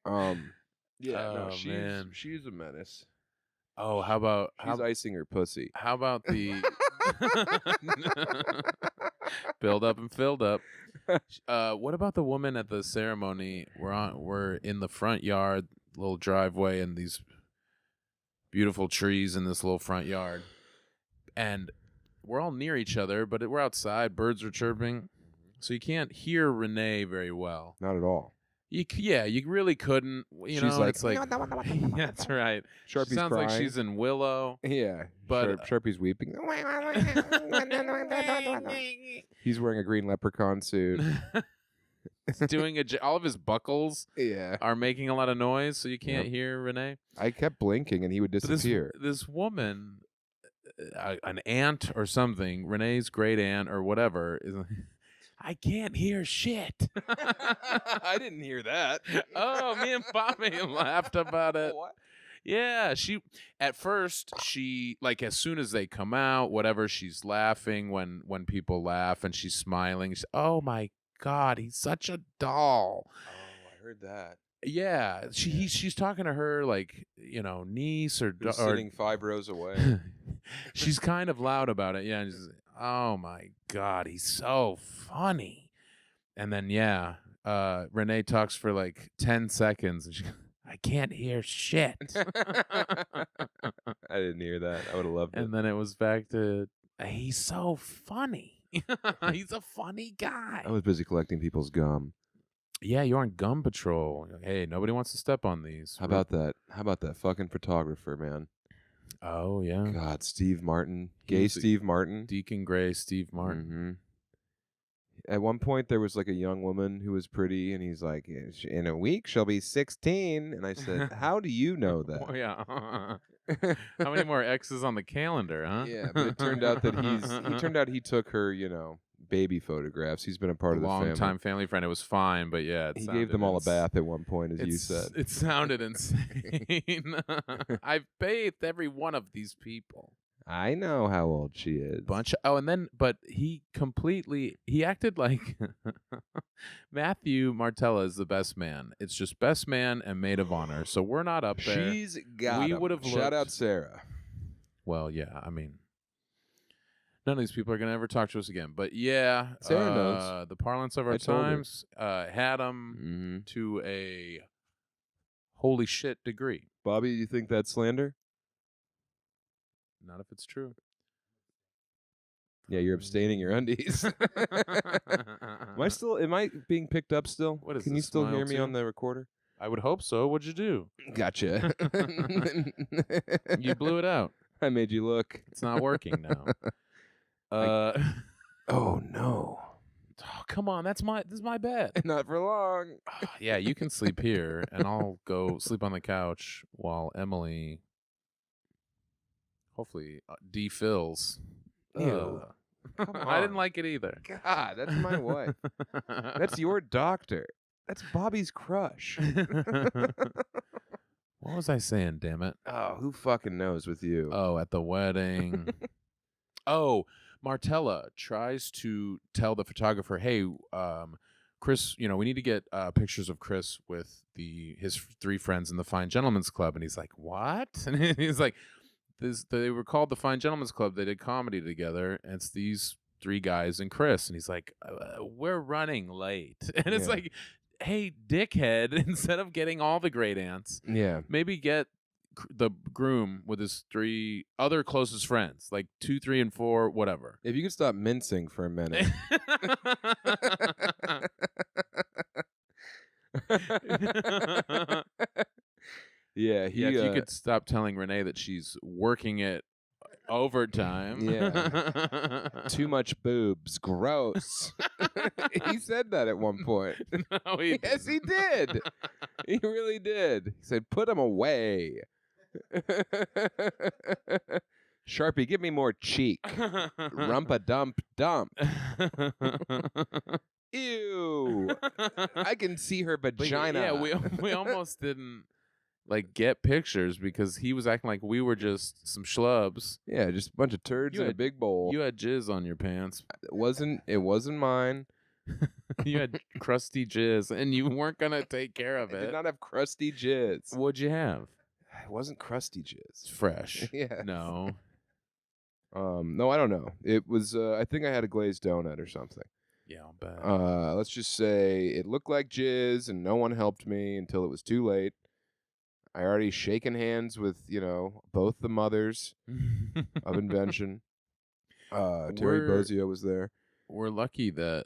Yeah, no, she's a menace. Oh, how about She's icing her pussy. How about the build up and filled up? What about the woman at the ceremony? We're in the front yard, little driveway, and these beautiful trees in this little front yard, and we're all near each other, but we're outside. Birds are chirping, so you can't hear Renee very well. Not at all. You really couldn't. She's know, like, it's like that's right. Sharpie's She sounds crying. like she's in Willow. Yeah, but Sharpie's weeping. He's wearing a green leprechaun suit. He's doing all of his buckles. Yeah, are making a lot of noise, so you can't hear Renee. I kept blinking and he would disappear. This woman, an aunt or something, Renee's great aunt or whatever, is like, I can't hear shit. I didn't hear that. Oh, me and Bobby laughed about it. What? Yeah, at first like as soon as they come out, whatever, she's laughing when people laugh and she's smiling. Oh my God, he's such a doll. Oh, I heard that. Yeah, she's talking to her like, niece or sitting 5 rows away. She's kind of loud about it. Yeah, and she's, oh my God, he's so funny. And then Renee talks for like 10 seconds and she goes, I can't hear shit. I didn't hear that. I would have loved it. And then it was back to, he's so funny. He's a funny guy. I was busy collecting people's gum. Yeah, you're on gum patrol. Hey, nobody wants to step on these. How about that? How about that fucking photographer, man? Oh yeah, God, Steve Martin, He gay was a- Steve Martin. Deacon Gray, Steve Martin. At one point, there was like a young woman who was pretty, and he's like, "In a week, she'll be 16." And I said, "How do you know that?" Oh, yeah. How many more X's on the calendar, huh? Yeah, but it turned out that he took her, baby photographs. He's been a part a of the family. long-time family friend. It was fine, but yeah, He gave them all a bath at one point, as you said. It sounded insane. I've bathed every one of these people. I know how old she is. But he acted like Matthew Martella is the best man. It's just best man and maid of honor. So we're not up there. She's got We him. would have Shout out looked- Sarah. Well, yeah, I mean, none of these people are going to ever talk to us again. But yeah, Sarah knows. the parlance of our I told her. times had them to a holy shit degree. Bobby, do you think that's slander? Not if it's true. Yeah, you're abstaining your undies. Am I being picked up still? What is Can you this, still Smile hear me 2? on the recorder? I would hope so. What'd you do? Gotcha. You blew it out. I made you look. It's not working now. Oh no. Oh, come on, this is my bed. Not for long. Yeah, you can sleep here, and I'll go sleep on the couch while Emily, hopefully, defills. Ew. Come I didn't on. like it either. God, that's my wife. That's your doctor. That's Bobby's crush. What was I saying? Damn it! Oh, who fucking knows with you? Oh, at the wedding. Oh, Martella tries to tell the photographer, "Hey, Chris, we need to get pictures of Chris with his 3 friends in the Fine Gentlemen's Club." And he's like, "What?" And he's like, they were called the Fine Gentlemen's Club. They did comedy together, and it's these 3 guys and Chris. And he's like, "We're running late." And it's Yeah. like, hey, dickhead, instead of getting all the great aunts, Yeah. maybe get the groom with his 3 other closest friends, like 2, 3, and 4, whatever. If you could stop mincing for a minute. Yeah, Yeah, if you could stop telling Renee that she's working it overtime. Yeah. Too much boobs. Gross. He said that at one point. No, he Yes, he did. He really did. He said, "Put them away." Sharpie, give me more cheek. Rumpa-dump-dump. Ew. I can see her But vagina. yeah, we almost didn't get pictures because he was acting like we were just some schlubs. Yeah, just a bunch of turds You in a had- big bowl. You had jizz on your pants. It wasn't mine. You had crusty jizz, and you weren't gonna take care of I did it. not have crusty jizz. What'd you have? It wasn't crusty It's jizz. fresh. Yeah. No. No, I don't know. It was. I think I had a glazed donut or something. Yeah, I'll bet. Let's just say it looked like jizz, and no one helped me until it was too late. I already shaken hands with both the mothers of invention. Terry We're- Bozzio was there. We're lucky that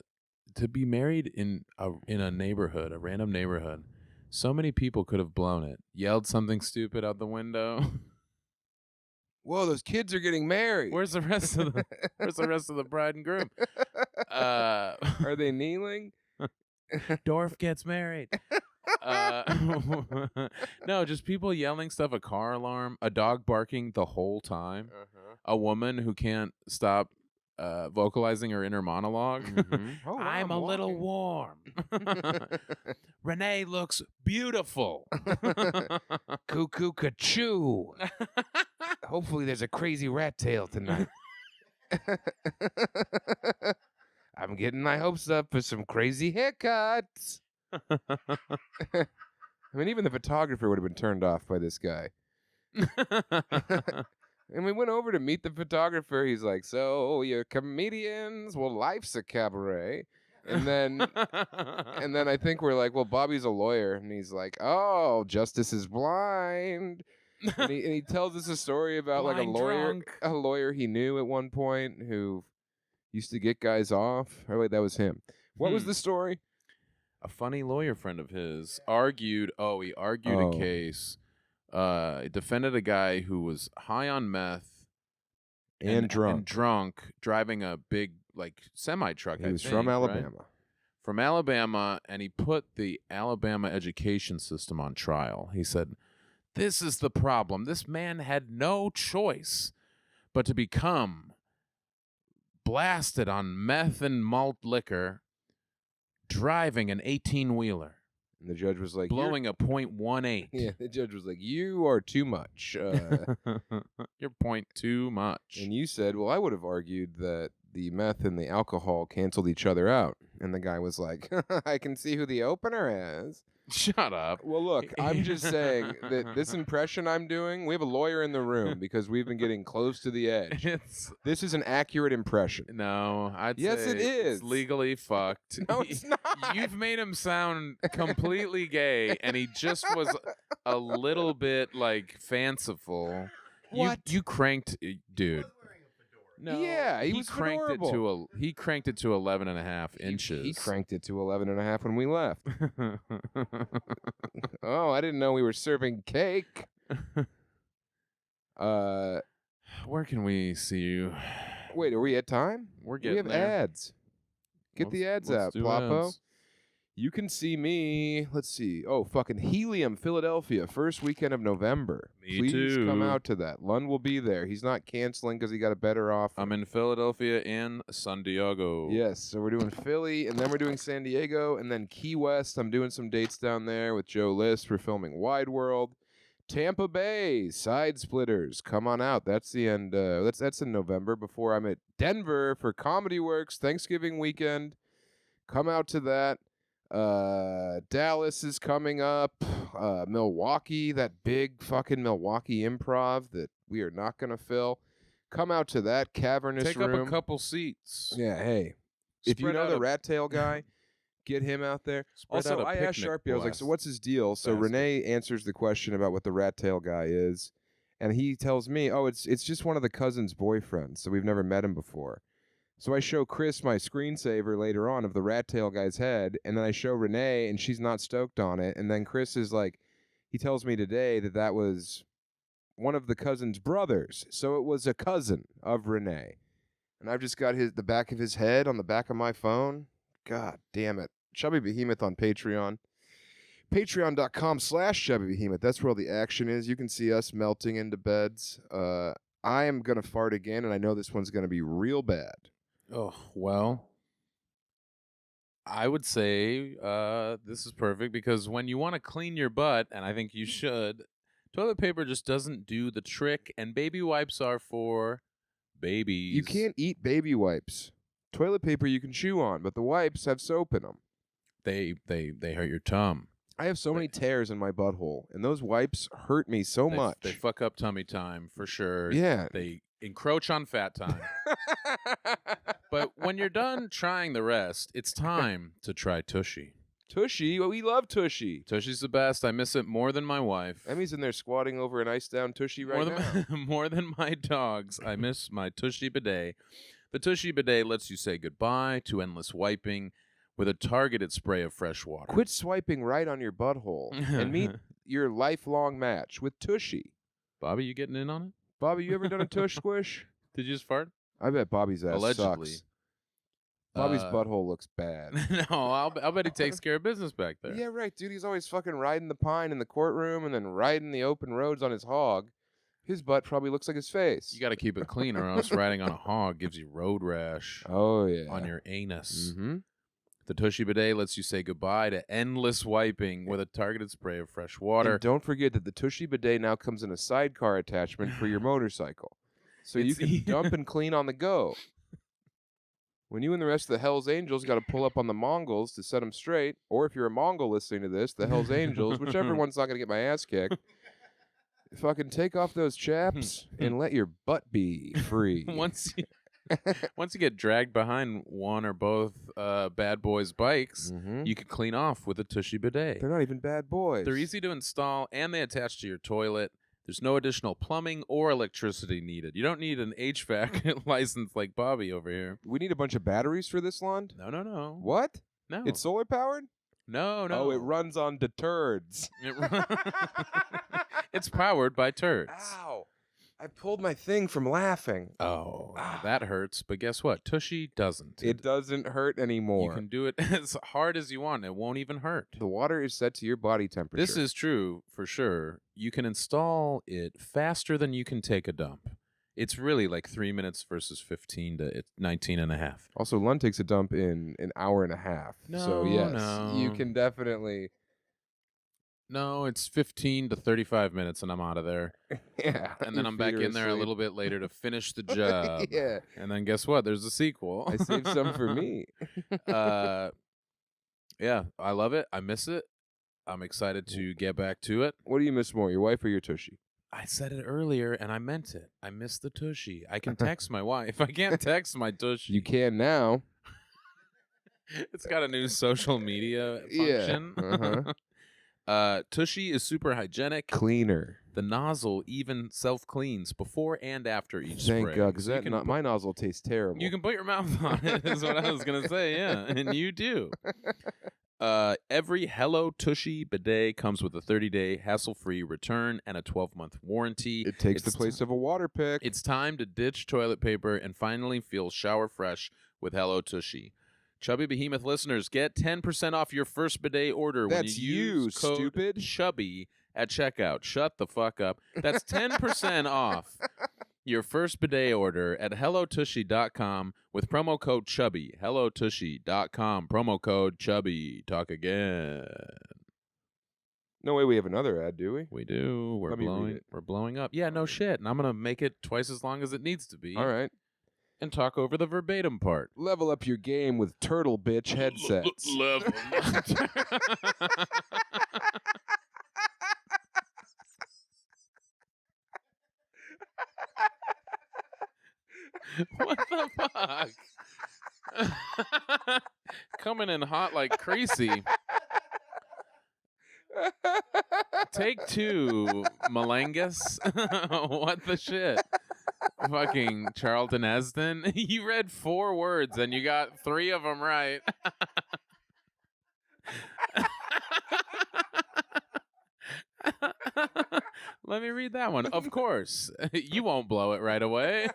to be married in a neighborhood, a random neighborhood, so many people could have blown it. Yelled something stupid out the window. Whoa, those kids are getting married. Where's the rest of the bride and groom? Are they kneeling? Dorf gets married. No, just people yelling stuff, a car alarm, a dog barking the whole time, a woman who can't stop vocalizing her inner monologue. Oh, I'm a little warm. Renee looks beautiful. Cuckoo ka-choo. Hopefully there's a crazy rat tail tonight. I'm getting my hopes up for some crazy haircuts. I mean, even the photographer would have been turned off by this guy. And we went over to meet the photographer. He's like, "So you're comedians? Well, life's a cabaret." And then I think we're like, "Well, Bobby's a lawyer," and he's like, "Oh, justice is blind." And he tells us a story about like Blind drunk. a lawyer he knew at one point who used to get guys off. Oh wait, that was him. What was the story? A funny lawyer friend of his argued. He argued Oh. a case defended a guy who was high on meth and drunk, driving a big semi truck. He was from Alabama. From Alabama, and he put the Alabama education system on trial. He said, "This is the problem. This man had no choice but to become blasted on meth and malt liquor, driving an 18-wheeler." And the judge was like, blowing a .18. Yeah, the judge was like, "You are too much." You're point too much. And you said, "Well, I would have argued that the meth and the alcohol canceled each other out." And the guy was like, "I can see who the opener is." Shut up. Well, look, I'm just saying that this impression I'm doing, we have a lawyer in the room because we've been getting close to the edge. This is an accurate impression. No, I'd yes, say it is. It's legally fucked. No, it's not. You've made him sound completely gay, and he just was a little bit fanciful. What? You cranked, dude. No, yeah, he was cranked adorable. he cranked it to 11.5 inches. He cranked it to 11.5 when we left. Oh, I didn't know we were serving cake. Where can we see you? Wait, are we at time? We're We getting have there. ads. Get the ads Let's out, do Plapo. ads. You can see me. Let's see. Oh, fucking Helium, Philadelphia, first weekend of November. Me Please too. come out to that. Lund will be there. He's not canceling because he got a better offer. I'm in Philadelphia and San Diego. Yes, so we're doing Philly, and then we're doing San Diego, and then Key West. I'm doing some dates down there with Joe List. We're filming Wide World. Tampa Bay, Side Splitters. Come on out. That's the end. That's in November. Before I'm at Denver for Comedy Works Thanksgiving weekend. Come out to that. Dallas is coming up. Milwaukee, that big fucking Milwaukee Improv that we are not going to fill. Come out to that cavernous Take room. up a couple seats. Yeah, hey. If you Spread know out the a- rattail guy, get him out there. Spread Also, out a I asked picnic Sharpie, I was like, so what's his deal? So basket. Renee answers the question about what the rattail guy is. And he tells me, oh, it's just one of the cousin's boyfriends. So we've never met him before. So I show Chris my screensaver later on of the rattail guy's head. And then I show Renee, and she's not stoked on it. And then Chris is like, he tells me today that that was one of the cousin's brothers. So it was a cousin of Renee. And I've just got the back of his head on the back of my phone. God damn it. Chubby Behemoth on Patreon. Patreon.com/Chubby Behemoth. That's where all the action is. You can see us melting into beds. I am going to fart again, and I know this one's going to be real bad. Oh, well, I would say this is perfect because when you want to clean your butt, and I think you should, toilet paper just doesn't do the trick, and baby wipes are for babies. You can't eat baby wipes. Toilet paper you can chew on, but the wipes have soap in them. They hurt your tum. I have so many tears in my butthole, and those wipes hurt me so much. They fuck up tummy time for sure. Yeah. They encroach on fat time. But when you're done trying the rest, it's time to try Tushy. Tushy? Well, we love Tushy. Tushy's the best. I miss it more than my wife. Emmy's in there squatting over an ice-down Tushy right now. More than my dogs, I miss my Tushy bidet. The Tushy bidet lets you say goodbye to endless wiping with a targeted spray of fresh water. Quit swiping right on your butthole and meet your lifelong match with Tushy. Bobby, you getting in on it? Bobby, you ever done a tush squish? Did you just fart? I bet Bobby's ass Allegedly. sucks. Bobby's butthole looks bad. No, I'll bet he takes care of business back there. Yeah, right, dude. He's always fucking riding the pine in the courtroom and then riding the open roads on his hog. His butt probably looks like his face. You got to keep it clean, or else riding on a hog gives you road rash Oh, yeah. on your anus. Mm-hmm. The Tushy bidet lets you say goodbye to endless wiping with a targeted spray of fresh water. And don't forget that the Tushy bidet now comes in a sidecar attachment for your motorcycle. So you can dump and clean on the go. When you and the rest of the Hells Angels got to pull up on the Mongols to set them straight, or if you're a Mongol listening to this, the Hells Angels, whichever one's not going to get my ass kicked, fucking take off those chaps and let your butt be free. Once you get dragged behind one or both bad boys' bikes, you can clean off with a Tushy bidet. They're not even bad boys. They're easy to install, and they attach to your toilet. There's no additional plumbing or electricity needed. You don't need an HVAC license like Bobby over here. We need a bunch of batteries for this, Lund? No. What? No. It's solar powered? No. Oh, it runs on deturds. It's powered by turds. Ow! I pulled my thing from laughing. Oh, that hurts. But guess what? Tushy doesn't. It doesn't hurt anymore. You can do it as hard as you want. It won't even hurt. The water is set to your body temperature. This is true for sure. You can install it faster than you can take a dump. It's really like 3 minutes versus 15 to 19 and a half. Also, Lund takes a dump in an hour and a half. So, yes, you no. can definitely... No, it's 15 to 35 minutes and I'm out of there. Yeah. And then your I'm back feet are in there a asleep. little bit later to finish the job. Yeah. And then guess what? There's a sequel. I saved some for me. Yeah, I love it. I miss it. I'm excited to get back to it. What do you miss more, your wife or your tushy? I said it earlier, and I meant it. I miss the tushy. I can text my wife. I can't text my tushy. You can now. It's got a new social media function. Yeah. Uh-huh. Tushy is super hygienic. Cleaner. The nozzle even self-cleans before and after each Thank spray. God, because So you can my nozzle tastes terrible. You can put your mouth on it, is what I was going to say, yeah. And you do. Every Hello Tushy bidet comes with a 30-day hassle-free return and a 12-month warranty. It takes the place of a water pick. It's time to ditch toilet paper and finally feel shower fresh with Hello Tushy. Chubby Behemoth listeners, get 10% off your first bidet order when That's you you, use code stupid. Chubby at checkout. Shut the fuck up. That's 10% off your first bidet order at hellotushy.com with promo code Chubby. hellotushy.com, promo code Chubby. Talk again. No way we have another ad, do we? We do. We're Let me read blowing. it. We're blowing up. Yeah, no shit. And I'm gonna make it twice as long as it needs to be. All right. And talk over the verbatim part. Level up your game with Turtle Bitch headsets. Level. What the fuck? Coming in hot like crazy. Take two, Malangus. What the shit? Fucking Charlton Heston. You read 4 words and you got 3 of them right. Let me read that one. Of course. You won't blow it right away.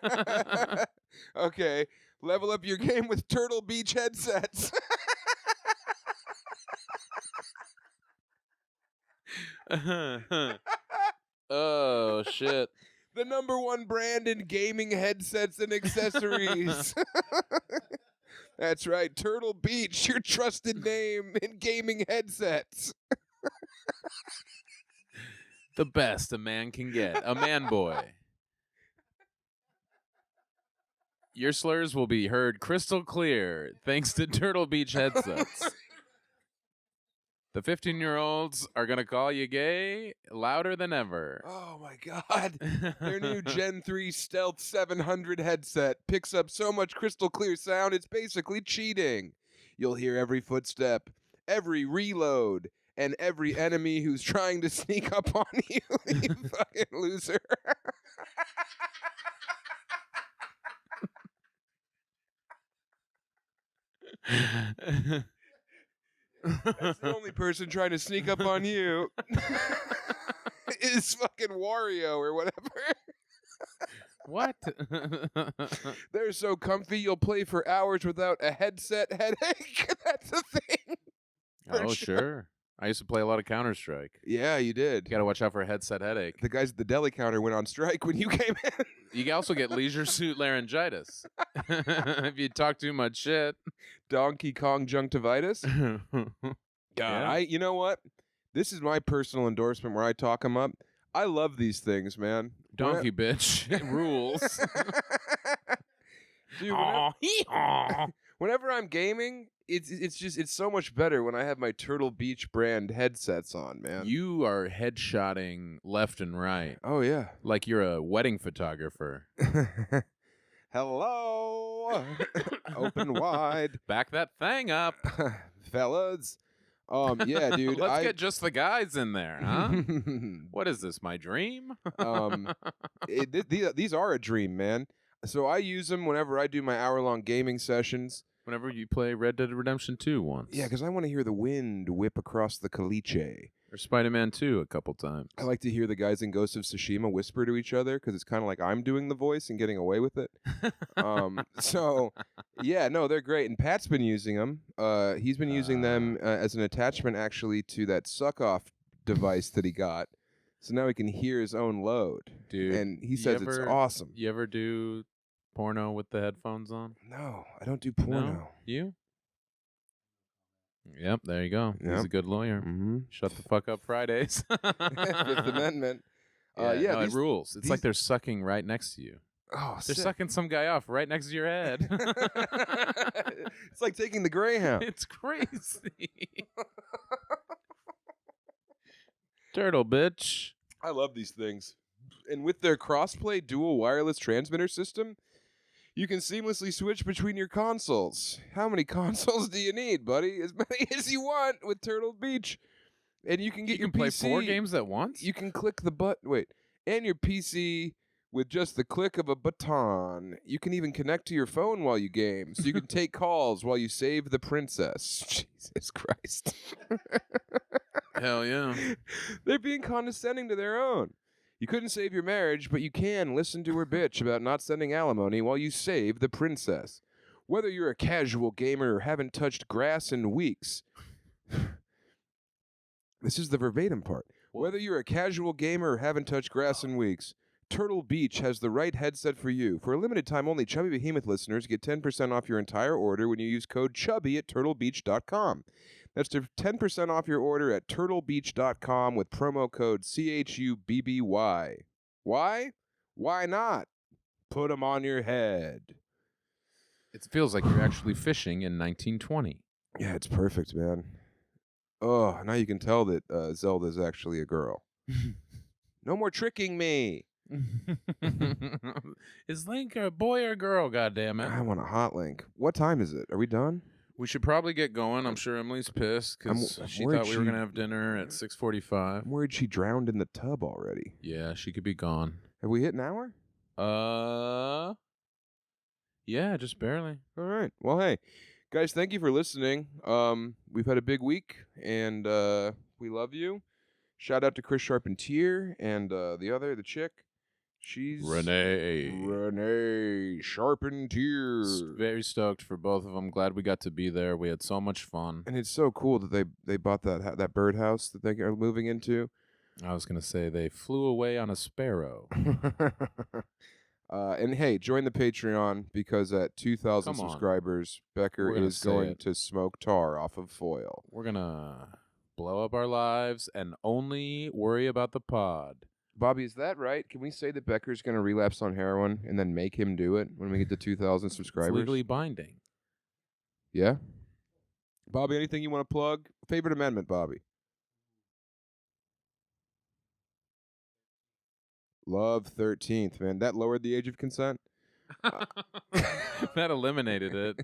Okay. Level up your game with Turtle Beach headsets. Oh, shit. The #1 brand in gaming headsets and accessories. That's right. Turtle Beach, your trusted name in gaming headsets. The best a man can get. A man boy. Your slurs will be heard crystal clear thanks to Turtle Beach headsets. The 15-year-olds are going to call you gay louder than ever. Oh, my God. Their new Gen 3 Stealth 700 headset picks up so much crystal clear sound, it's basically cheating. You'll hear every footstep, every reload, and every enemy who's trying to sneak up on you, you fucking loser. That's the only person trying to sneak up on you is fucking Wario or whatever. What? They're so comfy you'll play for hours without a headset headache. That's the thing. Oh, sure. I used to play a lot of Counter-Strike. Yeah, you did. You got to watch out for a headset headache. The guys at the deli counter went on strike when you came in. You can also get leisure suit laryngitis if you talk too much shit. Donkey Kong junctivitis. Yeah. You know what? This is my personal endorsement where I talk them up. I love these things, man. Donkey bitch. It rules. Dude, Aw, hee-haw. whenever I'm gaming, it's so much better when I have my Turtle Beach brand headsets on, man. You are headshotting left and right Oh yeah. like you're a wedding photographer. Hello. Open wide. Back that thing up. Fellas. Yeah, dude. Let's get just the guys in there, huh? What is this, my dream? These are a dream, man. So I use them whenever I do my hour-long gaming sessions. Whenever you play Red Dead Redemption 2 once. Yeah, because I want to hear the wind whip across the caliche. Or Spider-Man 2 a couple times. I like to hear the guys in Ghost of Tsushima whisper to each other because it's kind of like I'm doing the voice and getting away with it. So, yeah, no, they're great. And Pat's been using them. He's been using them as an attachment, actually, to that suck-off device that he got. So now he can hear his own load. Dude, and he says it's awesome. You ever do porno with the headphones on? No, I don't do porno. No? You? Yep, there you go. Yep. He's a good lawyer. Mm-hmm. Shut the fuck up Fridays. Fifth Amendment. No, it rules. It's like they're sucking right next to you. Oh, They're sick. sucking some guy off right next to your head. It's like taking the Greyhound. It's crazy. Turtle, bitch. I love these things. And with their crossplay dual wireless transmitter system, you can seamlessly switch between your consoles. How many consoles do you need, buddy? As many as you want with Turtle Beach. And you can get your play PC. 4 games at once? You can click the button. Wait. And your PC with just the click of a baton. You can even connect to your phone while you game. So you can take calls while you save the princess. Jesus Christ. Hell yeah. They're being condescending to their own. You couldn't save your marriage, but you can listen to her bitch about not sending alimony while you save the princess. Whether you're a casual gamer or haven't touched grass in weeks. This is the verbatim part. Whether you're a casual gamer or haven't touched grass in weeks, Turtle Beach has the right headset for you. For a limited time only, Chubby Behemoth listeners get 10% off your entire order when you use code CHUBBY at turtlebeach.com. That's 10% off your order at turtlebeach.com with promo code CHUBBY. Why? Why not? Put them on your head. It feels like you're actually fishing in 1920. Yeah, it's perfect, man. Oh, now you can tell that Zelda's actually a girl. No more tricking me. Is Link a boy or girl, goddammit? I want a hot link. What time is it? Are we done? We should probably get going. I'm sure Emily's pissed because she worried thought we were going to have dinner at 6:45. I'm worried she drowned in the tub already. Yeah, she could be gone. Have we hit an hour? Yeah, just barely. All right. Well, hey, guys, thank you for listening. We've had a big week, and we love you. Shout out to Chris Charpentier and the chick. She's Renee Charpentier. Very stoked for both of them. Glad we got to be there. We had so much fun. And it's so cool that they bought that birdhouse that they are moving into. I was gonna say they flew away on a sparrow. And hey, join the Patreon because at 2,000 subscribers, Becker is going to smoke tar off of foil. We're gonna blow up our lives and only worry about the pod. Bobby, is that right? Can we say that Becker's going to relapse on heroin and then make him do it when we get to 2,000 subscribers? It's legally binding. Yeah? Bobby, anything you want to plug? Favorite amendment, Bobby? Love 13th, man. That lowered the age of consent? That eliminated it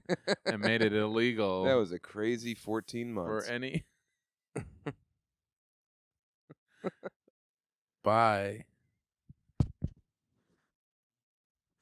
and made it illegal. That was a crazy 14 months. For any... Bye.